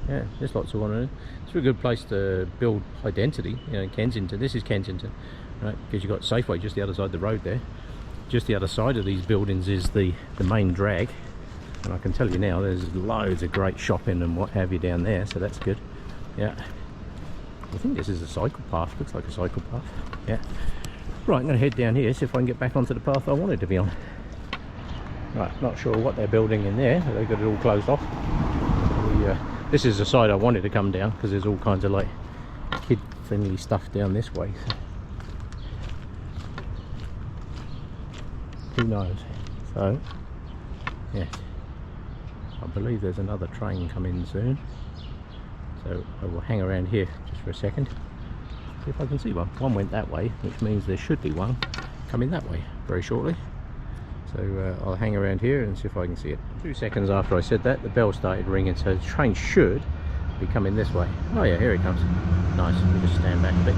Yeah, there's lots of one. It's a good place to build identity. You know, Kensington. This is Kensington, right? Because you've got Safeway just the other side of the road there. Just the other side of these buildings is the main drag. And I can tell you now, there's loads of great shopping and what have you down there, so that's good. Yeah. I think this is a cycle path. Looks like a cycle path. Yeah. Right, I'm going to head down here, see if I can get back onto the path I wanted to be on. Right, not sure what they're building in there. They've got it all closed off. This is the side I wanted to come down because there's all kinds of like kid-friendly stuff down this way. So. Who knows? So, yeah, I believe there's another train coming soon. So I will hang around here just for a second, see if I can see one. One went that way, which means there should be one coming that way very shortly. So I'll hang around here and see if I can see it. 2 seconds after I said that, the bell started ringing, so the train should be coming this way. Oh yeah, here it comes. Nice, we'll just stand back a bit.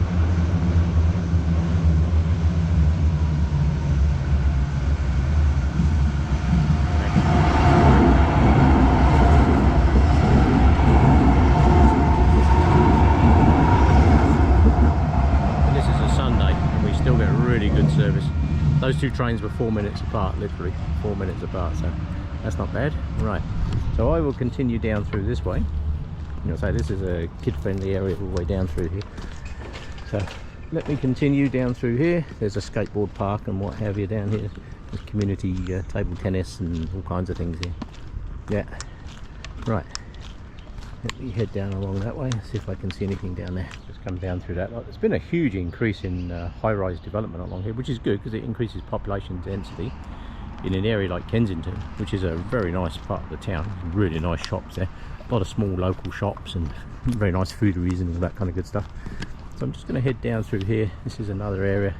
And this is a Sunday, and we still get really good service. Those two trains were 4 minutes apart, literally 4 minutes apart, so that's not bad. Right, so I will continue down through this way. You know, say this is a kid-friendly area all the way down through here. So let me continue down through here. There's a skateboard park and what have you down here. There's community table tennis and all kinds of things here. Yeah, right. Let me head down along that way and see if I can see anything down there. Just come down through that. There's been a huge increase in high-rise development along here, which is good because it increases population density. in an area like Kensington, which is a very nice part of the town. Really nice shops there, a lot of small local shops and very nice foodieries and all that kind of good stuff. So I'm just going to head down through here. This is another area,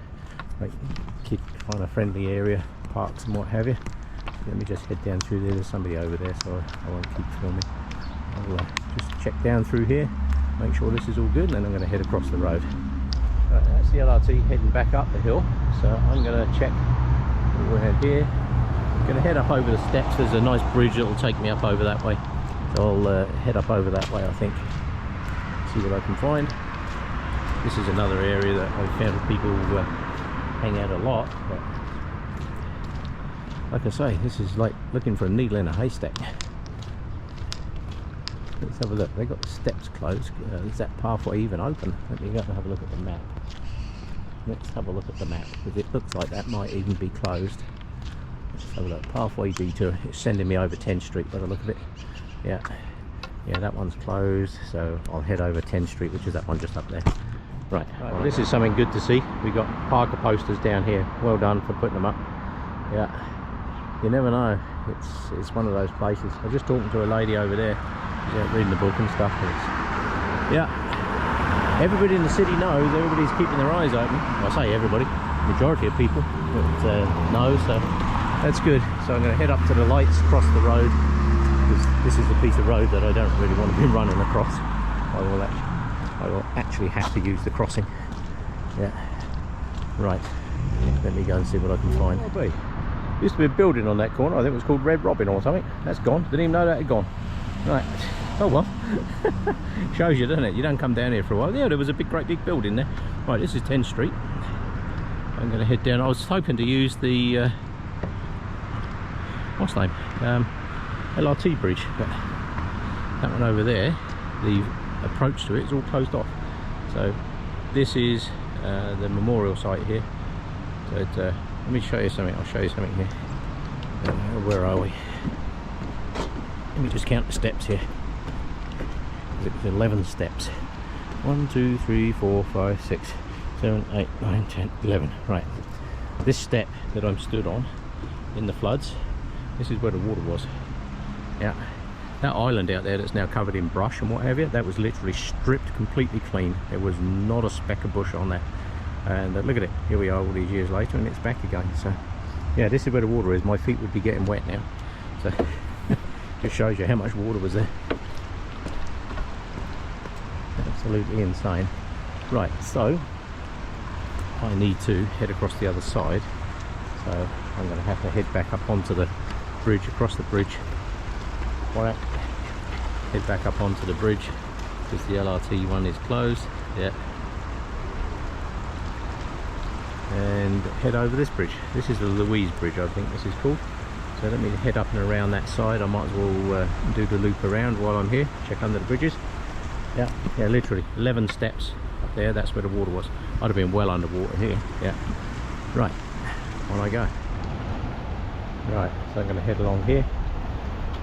like kid kind of friendly area, parks and what have you. Let me just head down through there. There's somebody over there, so I won't keep filming. I'll just check down through here, make sure this is all good, and then I'm going to head across the road. Right, that's the LRT heading back up the hill, so I'm going to check around here. I'm going to head up over the steps. There's a nice bridge that will take me up over that way, so I'll head up over that way, I think, see what I can find. This is another area that I've found people hang out a lot, but like I say, this is like looking for a needle in a haystack. Let's have a look. They've got the steps closed. Is that pathway even open? Let me go and have a look at the map. Let's have a look at the map, because it looks like that might even be closed. Let's have a look. Pathway detour. It's sending me over 10th Street by the look of it. Yeah, that one's closed, so I'll head over 10th Street, which is that one just up there. Right, well, this is something good to see. We've got Parker posters down here. Well done for putting them up. Yeah, you never know. It's one of those places. I was just talking to a lady over there. She's out reading the book and stuff. Yeah, everybody in the city knows. Everybody's keeping their eyes open. I say everybody, majority of people know, so that's good. So I'm going to head up to the lights, across the road, because this is the piece of road that I don't really want to be running across. I will actually have to use the crossing. Yeah, right, let me go and see what I can find. Used to be a building on that corner. I think it was called Red Robin or something. That's gone. Didn't even know that had gone. Right, oh well. Shows you, doesn't it? You don't come down here for a while. Yeah, there was a great big building there. Right, this is 10th Street. I'm going to head down. I was hoping to use the what's the name, LRT bridge, but that one over there, the approach to it is all closed off. So this is the memorial site here. So let me show you something. I'll show you something here. Where are we? Let me just count the steps here. It's 11 steps. 1, 2, 3, 4, 5, 6, 7, 8, 9, 10, 11. Right. This step that I'm stood on in the floods, this is where the water was. Yeah. That island out there that's now covered in brush and what have you, that was literally stripped completely clean. There was not a speck of bush on there. And look at it, here we are all these years later and it's back again. So yeah, this is where the water is. My feet would be getting wet now. So just shows you how much water was there. Absolutely insane. Right, so I need to head across the other side. So I'm going to have to head back up onto the bridge, across the bridge. Right, head back up onto the bridge because the LRT one is closed. Yeah, and head over this bridge. This is the Louise Bridge, I think this is called. So let me head up and around that side. I might as well do the loop around while I'm here, check under the bridges. Yeah, literally 11 steps up there. That's where the water was. I'd have been well underwater here. Yeah, right, on I go. Right, so I'm going to head along here.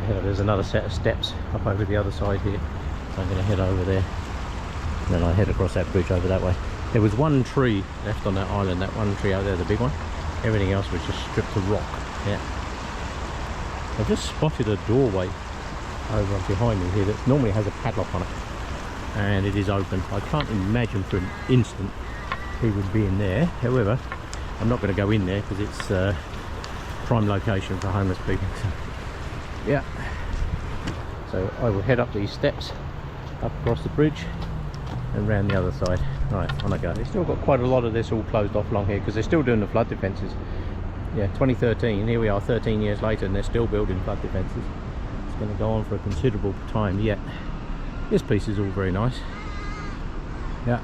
There's another set of steps up over the other side here, so I'm going to head over there, and then I head across that bridge over that way. There was one tree left on that island, that one tree over there, the big one. Everything else was just stripped of rock. Yeah, I just spotted a doorway over behind me here that normally has a padlock on it, and it is open. I can't imagine for an instant who would be in there. However, I'm not going to go in there because it's prime location for homeless people. So, yeah, so I will head up these steps, up across the bridge and round the other side. Right, on I go. They've still got quite a lot of this all closed off along here because they're still doing the flood defences. Yeah, 2013, here we are 13 years later and they're still building flood defences. It's going to go on for a considerable time yet. This piece is all very nice. Yeah.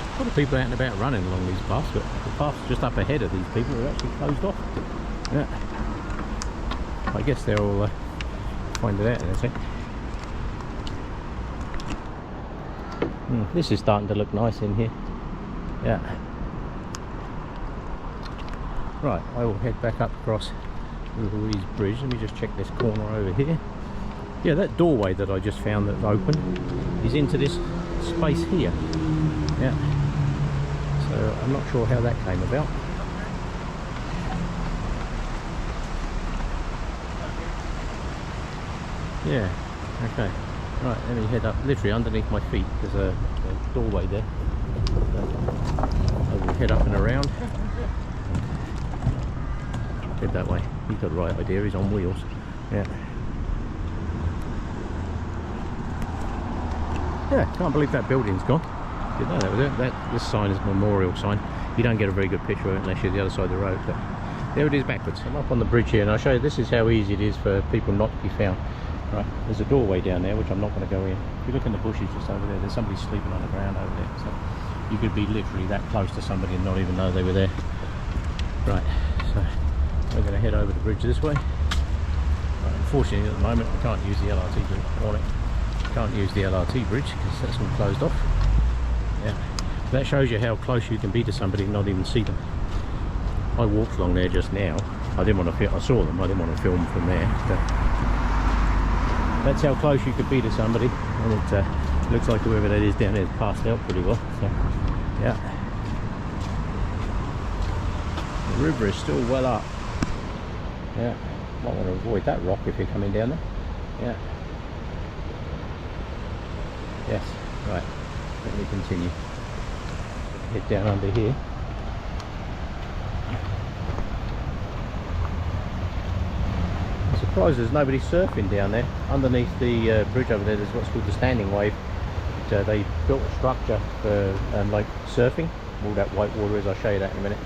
A lot of people out and about running along these paths, but the paths just up ahead of these people are actually closed off. Yeah. I guess they'll find it out in a sec. This is starting to look nice in here. Yeah. Right, I will head back up across Ruiz Bridge. Let me just check this corner over here. Yeah, that doorway that I just found that's open is into this space here. Yeah. So I'm not sure how that came about. Yeah, okay. Right, let me head up. Literally underneath my feet there's a doorway there. I will head up and around. Head that way. He's got the right idea, he's on wheels. Yeah. Yeah, can't believe that building's gone. Didn't know that was it. This sign is a memorial sign. You don't get a very good picture of it unless you're the other side of the road. But there it is backwards. I'm up on the bridge here and I'll show you this is how easy it is for people not to be found. Right, there's a doorway down there which I'm not going to go in. If you look in the bushes just over there, there's somebody sleeping on the ground over there. So you could be literally that close to somebody and not even know they were there. Right, so we're going to head over the bridge this way. Right, unfortunately at the moment I can't use the LRT bridge. Can't use the LRT bridge because that's all closed off. Yeah, that shows you how close you can be to somebody and not even see them. I walked along there just now. I didn't want to film. I saw them. I didn't want to film from there. But that's how close you could be to somebody, and it looks like whoever that is down there is passed out pretty well. So, yeah, the river is still well up. Yeah, might want to avoid that rock if you're coming down there. Yeah. Yes, right, let me continue. Head down under here. I'm surprised there's nobody surfing down there. Underneath the bridge over there, there's what's called the standing wave. They built a structure for like surfing. All that white water is, I'll show you that in a minute.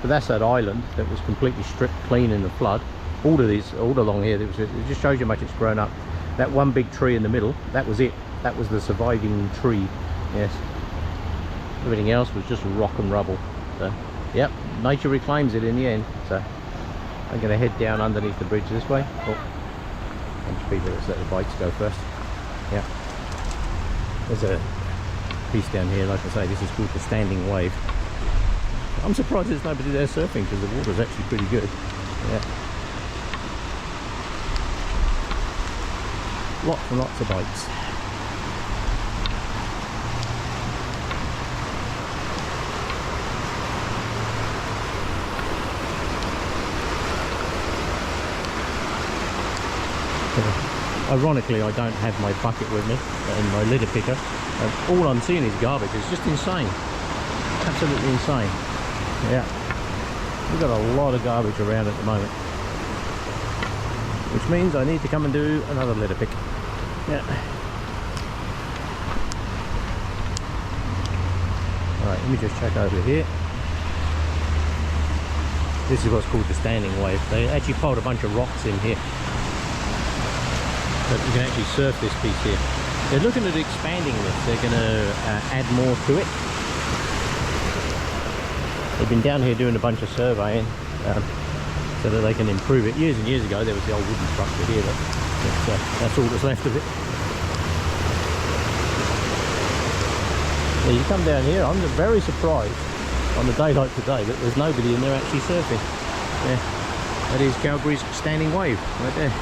But that's that island that was completely stripped clean in the flood. All along here, it just shows you how much it's grown up. That one big tree in the middle, that was it. That was the surviving tree. Yes. Everything else was just rock and rubble. So, yep, nature reclaims it in the end. So, I'm going to head down underneath the bridge this way. Oh, a bunch of people, let's let the bikes go first. Yeah. There's a piece down here, like I say, this is called the standing wave. I'm surprised there's nobody there surfing because the water's actually pretty good. Yeah. Lots and lots of bikes. Ironically, I don't have my bucket with me and my litter picker. All I'm seeing is garbage. It's just insane. Absolutely insane. Yeah. We've got a lot of garbage around at the moment. Which means I need to come and do another litter pick. Yeah. Alright, let me just check over here. This is what's called the standing wave. They actually piled a bunch of rocks in here. But you can actually surf this piece here. They're looking at expanding this. They're going to add more to it. They've been down here doing a bunch of surveying so that they can improve it. Years and years ago there was the old wooden structure here, but that's all that's left of it. Yeah, you come down here, I'm very surprised on a day like today that there's nobody in there actually surfing. Yeah, that is Calgary's standing wave right there.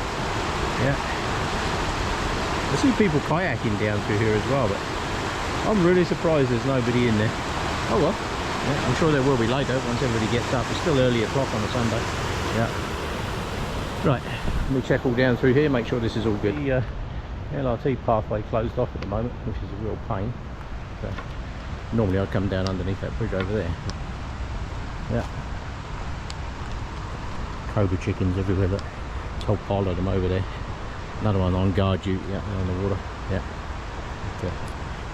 Yeah. I see people kayaking down through here as well, but I'm really surprised there's nobody in there. Oh well, yeah, I'm sure there will be later once everybody gets up. It's still early o'clock on a Sunday. Yeah. Right, let me check all down through here, make sure this is all good. The LRT pathway closed off at the moment, which is a real pain. So, normally I'd come down underneath that bridge over there. Yeah. Cobra chickens everywhere, look. There's a whole pile of them over there. Another one on guard duty out there on the water. Yeah. But,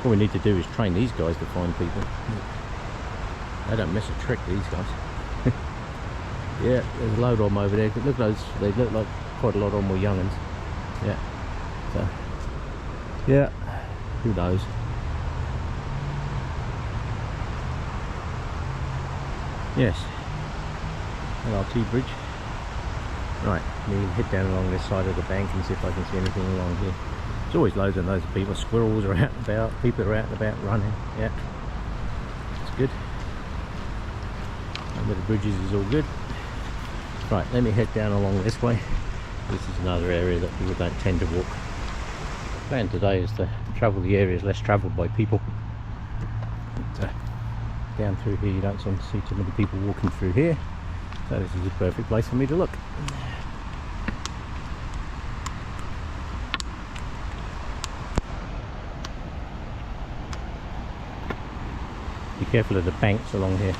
what we need to do is train these guys to find people. They don't miss a trick, these guys. Yeah, there's a load of them over there. They look like quite a lot of them were young'uns. Yeah. So, yeah. Who knows? Yes. LRT bridge. Right, we can head down along this side of the bank and see if I can see anything along here. There's always loads and loads of people. Squirrels are out and about, people are out and about running. Yeah, it's good. Over the bridges is all good. Right, let me head down along this way. This is another area that people don't tend to walk. The plan today is to travel the areas less travelled by people. But, down through here you don't seem to see too many people walking through here, so this is a perfect place for me to look. Be careful of the banks along here.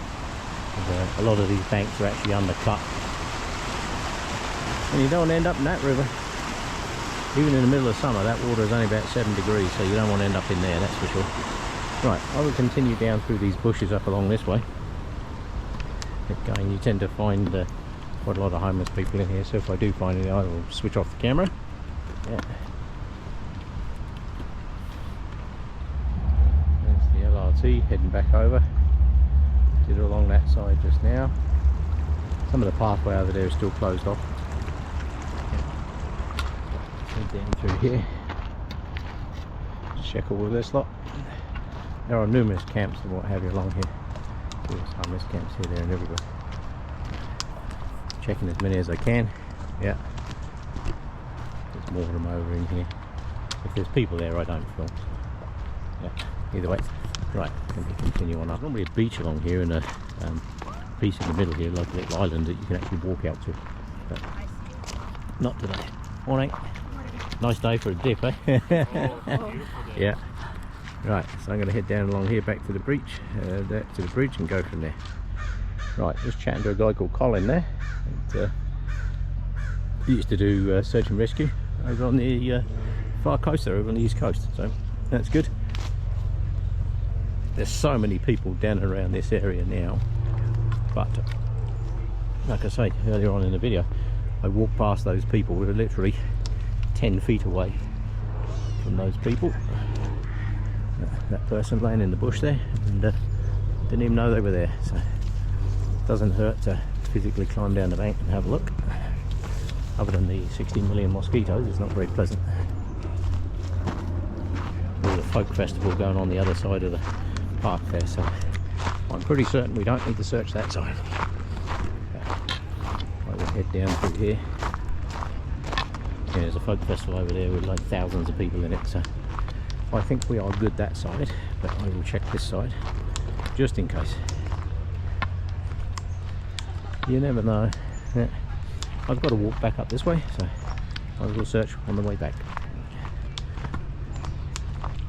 A lot of these banks are actually undercut, and you don't want to end up in that river. Even in the middle of summer, that water is only about 7 degrees, so you don't want to end up in there, that's for sure. Right, I will continue down through these bushes up along this way. Again, you tend to find quite a lot of homeless people in here, so if I do find any, I will switch off the camera. Yeah. There's the LRT heading back over. Did it along that side just now. Some of the pathway over there is still closed off. Head down through here. Check all of this lot. There are numerous camps and what have you along here. There's homeless camps here, there and everywhere. Checking as many as I can. Yeah. There's more of them over in here. If there's people there, I don't film. Yeah. Either way. Right, let me continue on up. Normally a beach along here and a piece in the middle here, like a little island that you can actually walk out to. But not today. Morning. Nice day for a dip, eh? Yeah. Right, so I'm going to head down along here back to the bridge, and go from there. Right, just chatting to a guy called Colin there. And, he used to do search and rescue over on the far coast there, over on the east coast, so that's good. There's so many people down around this area now, but like I say earlier on in the video, I walked past those people. We were literally 10 feet away from those people. That person laying in the bush there, and didn't even know they were there, so it doesn't hurt to physically climb down the bank and have a look. Other than the 16 million mosquitoes, it's not very pleasant. There's a folk festival going on the other side of the park there, so I'm pretty certain we don't need to search that side. I will head down through here. Yeah, there's a folk festival over there with like thousands of people in it, so I think we are good that side, but I will check this side just in case. You never know. Yeah. I've got to walk back up this way, so I will search on the way back.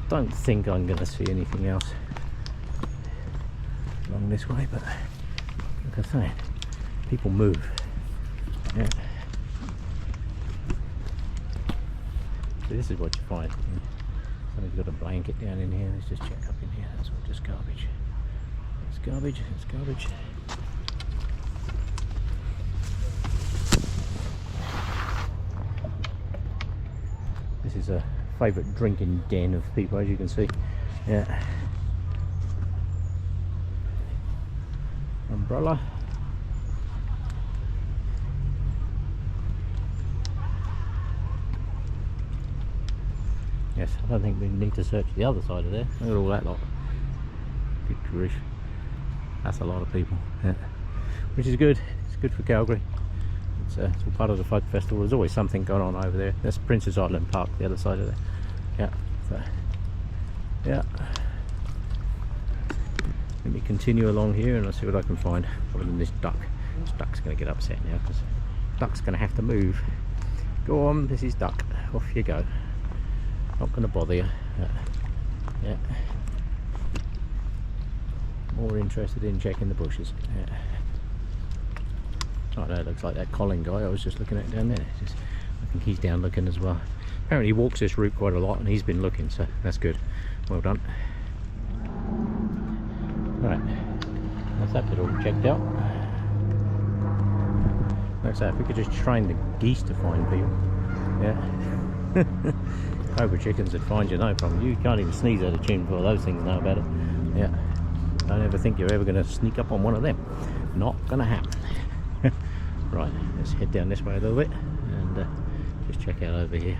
Don't think I'm going to see anything else along this way, but like I say, people move. Yeah. So this is what you find. Somebody's got a blanket down in here. Let's just check up in here. That's all just garbage. It's garbage. It's garbage. This is a favourite drinking den of people, as you can see. Yeah. Umbrella. Yes, I don't think we need to search the other side of there. Look at all that lot. Good grief. That's a lot of people. Yeah. Which is good. It's good for Calgary. It's all part of the folk festival. There's always something going on over there. That's Princess Island Park, the other side of there. Yeah. So, yeah. Let me continue along here and I'll see what I can find. Other than this duck. This duck's going to get upset now because duck's going to have to move. Go on, this is duck. Off you go. Not going to bother you. Yeah. More interested in checking the bushes. Yeah. Oh no, it looks like that Colin guy I was just looking at down there. I think he's down looking as well. Apparently he walks this route quite a lot and he's been looking, so that's good. Well done. Right, that's that bit all checked out. Like I say, if we could just train the geese to find people. Yeah. Cobra chickens would find you no problem. You can't even sneeze out of tune before those things know about it. Yeah. Don't ever think you're ever going to sneak up on one of them. Not going to happen. Right, let's head down this way a little bit and just check out over here.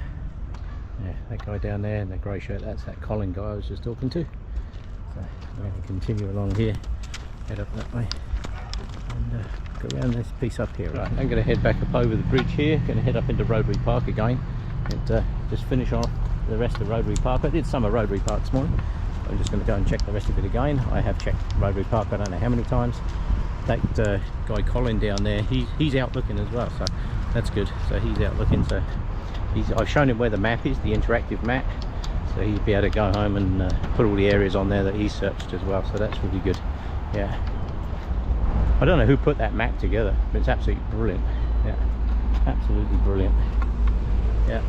Yeah, that guy down there in the grey shirt, that's that Colin guy I was just talking to. So I'm going to continue along here, head up that way, and go around this piece up here. Right, I'm going to head back up over the bridge here, going to head up into Rotary Park again and just finish off the rest of Rotary Park. I did some of Rotary Park this morning. I'm just going to go and check the rest of it again. I have checked Rotary Park I don't know how many times. That guy Colin down there, he's out looking as well, so that's good. So he's out looking, so I've shown him where the map is, the interactive map, so he'll be able to go home and put all the areas on there that he searched as well, so that's really good. Yeah, I don't know who put that map together, but it's absolutely brilliant. Yeah, absolutely brilliant. Yeah.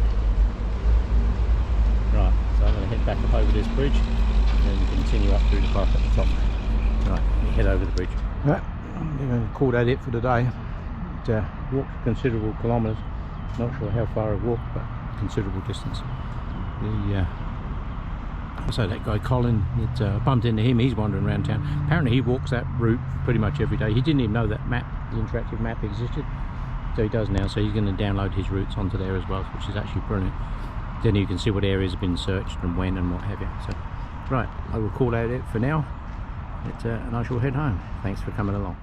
Right, so I'm going to head back up over this bridge and then continue up through the park at the top. Right, head over the bridge. Right, I'm going to call that it for today. Walked considerable kilometres. Not sure how far I've walked, but considerable distance. So that guy Colin, bumped into him. He's wandering around town. Apparently he walks that route pretty much every day. He didn't even know that map, the interactive map, existed. So he does now. So he's going to download his routes onto there as well, which is actually brilliant. Then you can see what areas have been searched and when and what have you. So, right, I will call that it for now. And I shall head home. Thanks for coming along.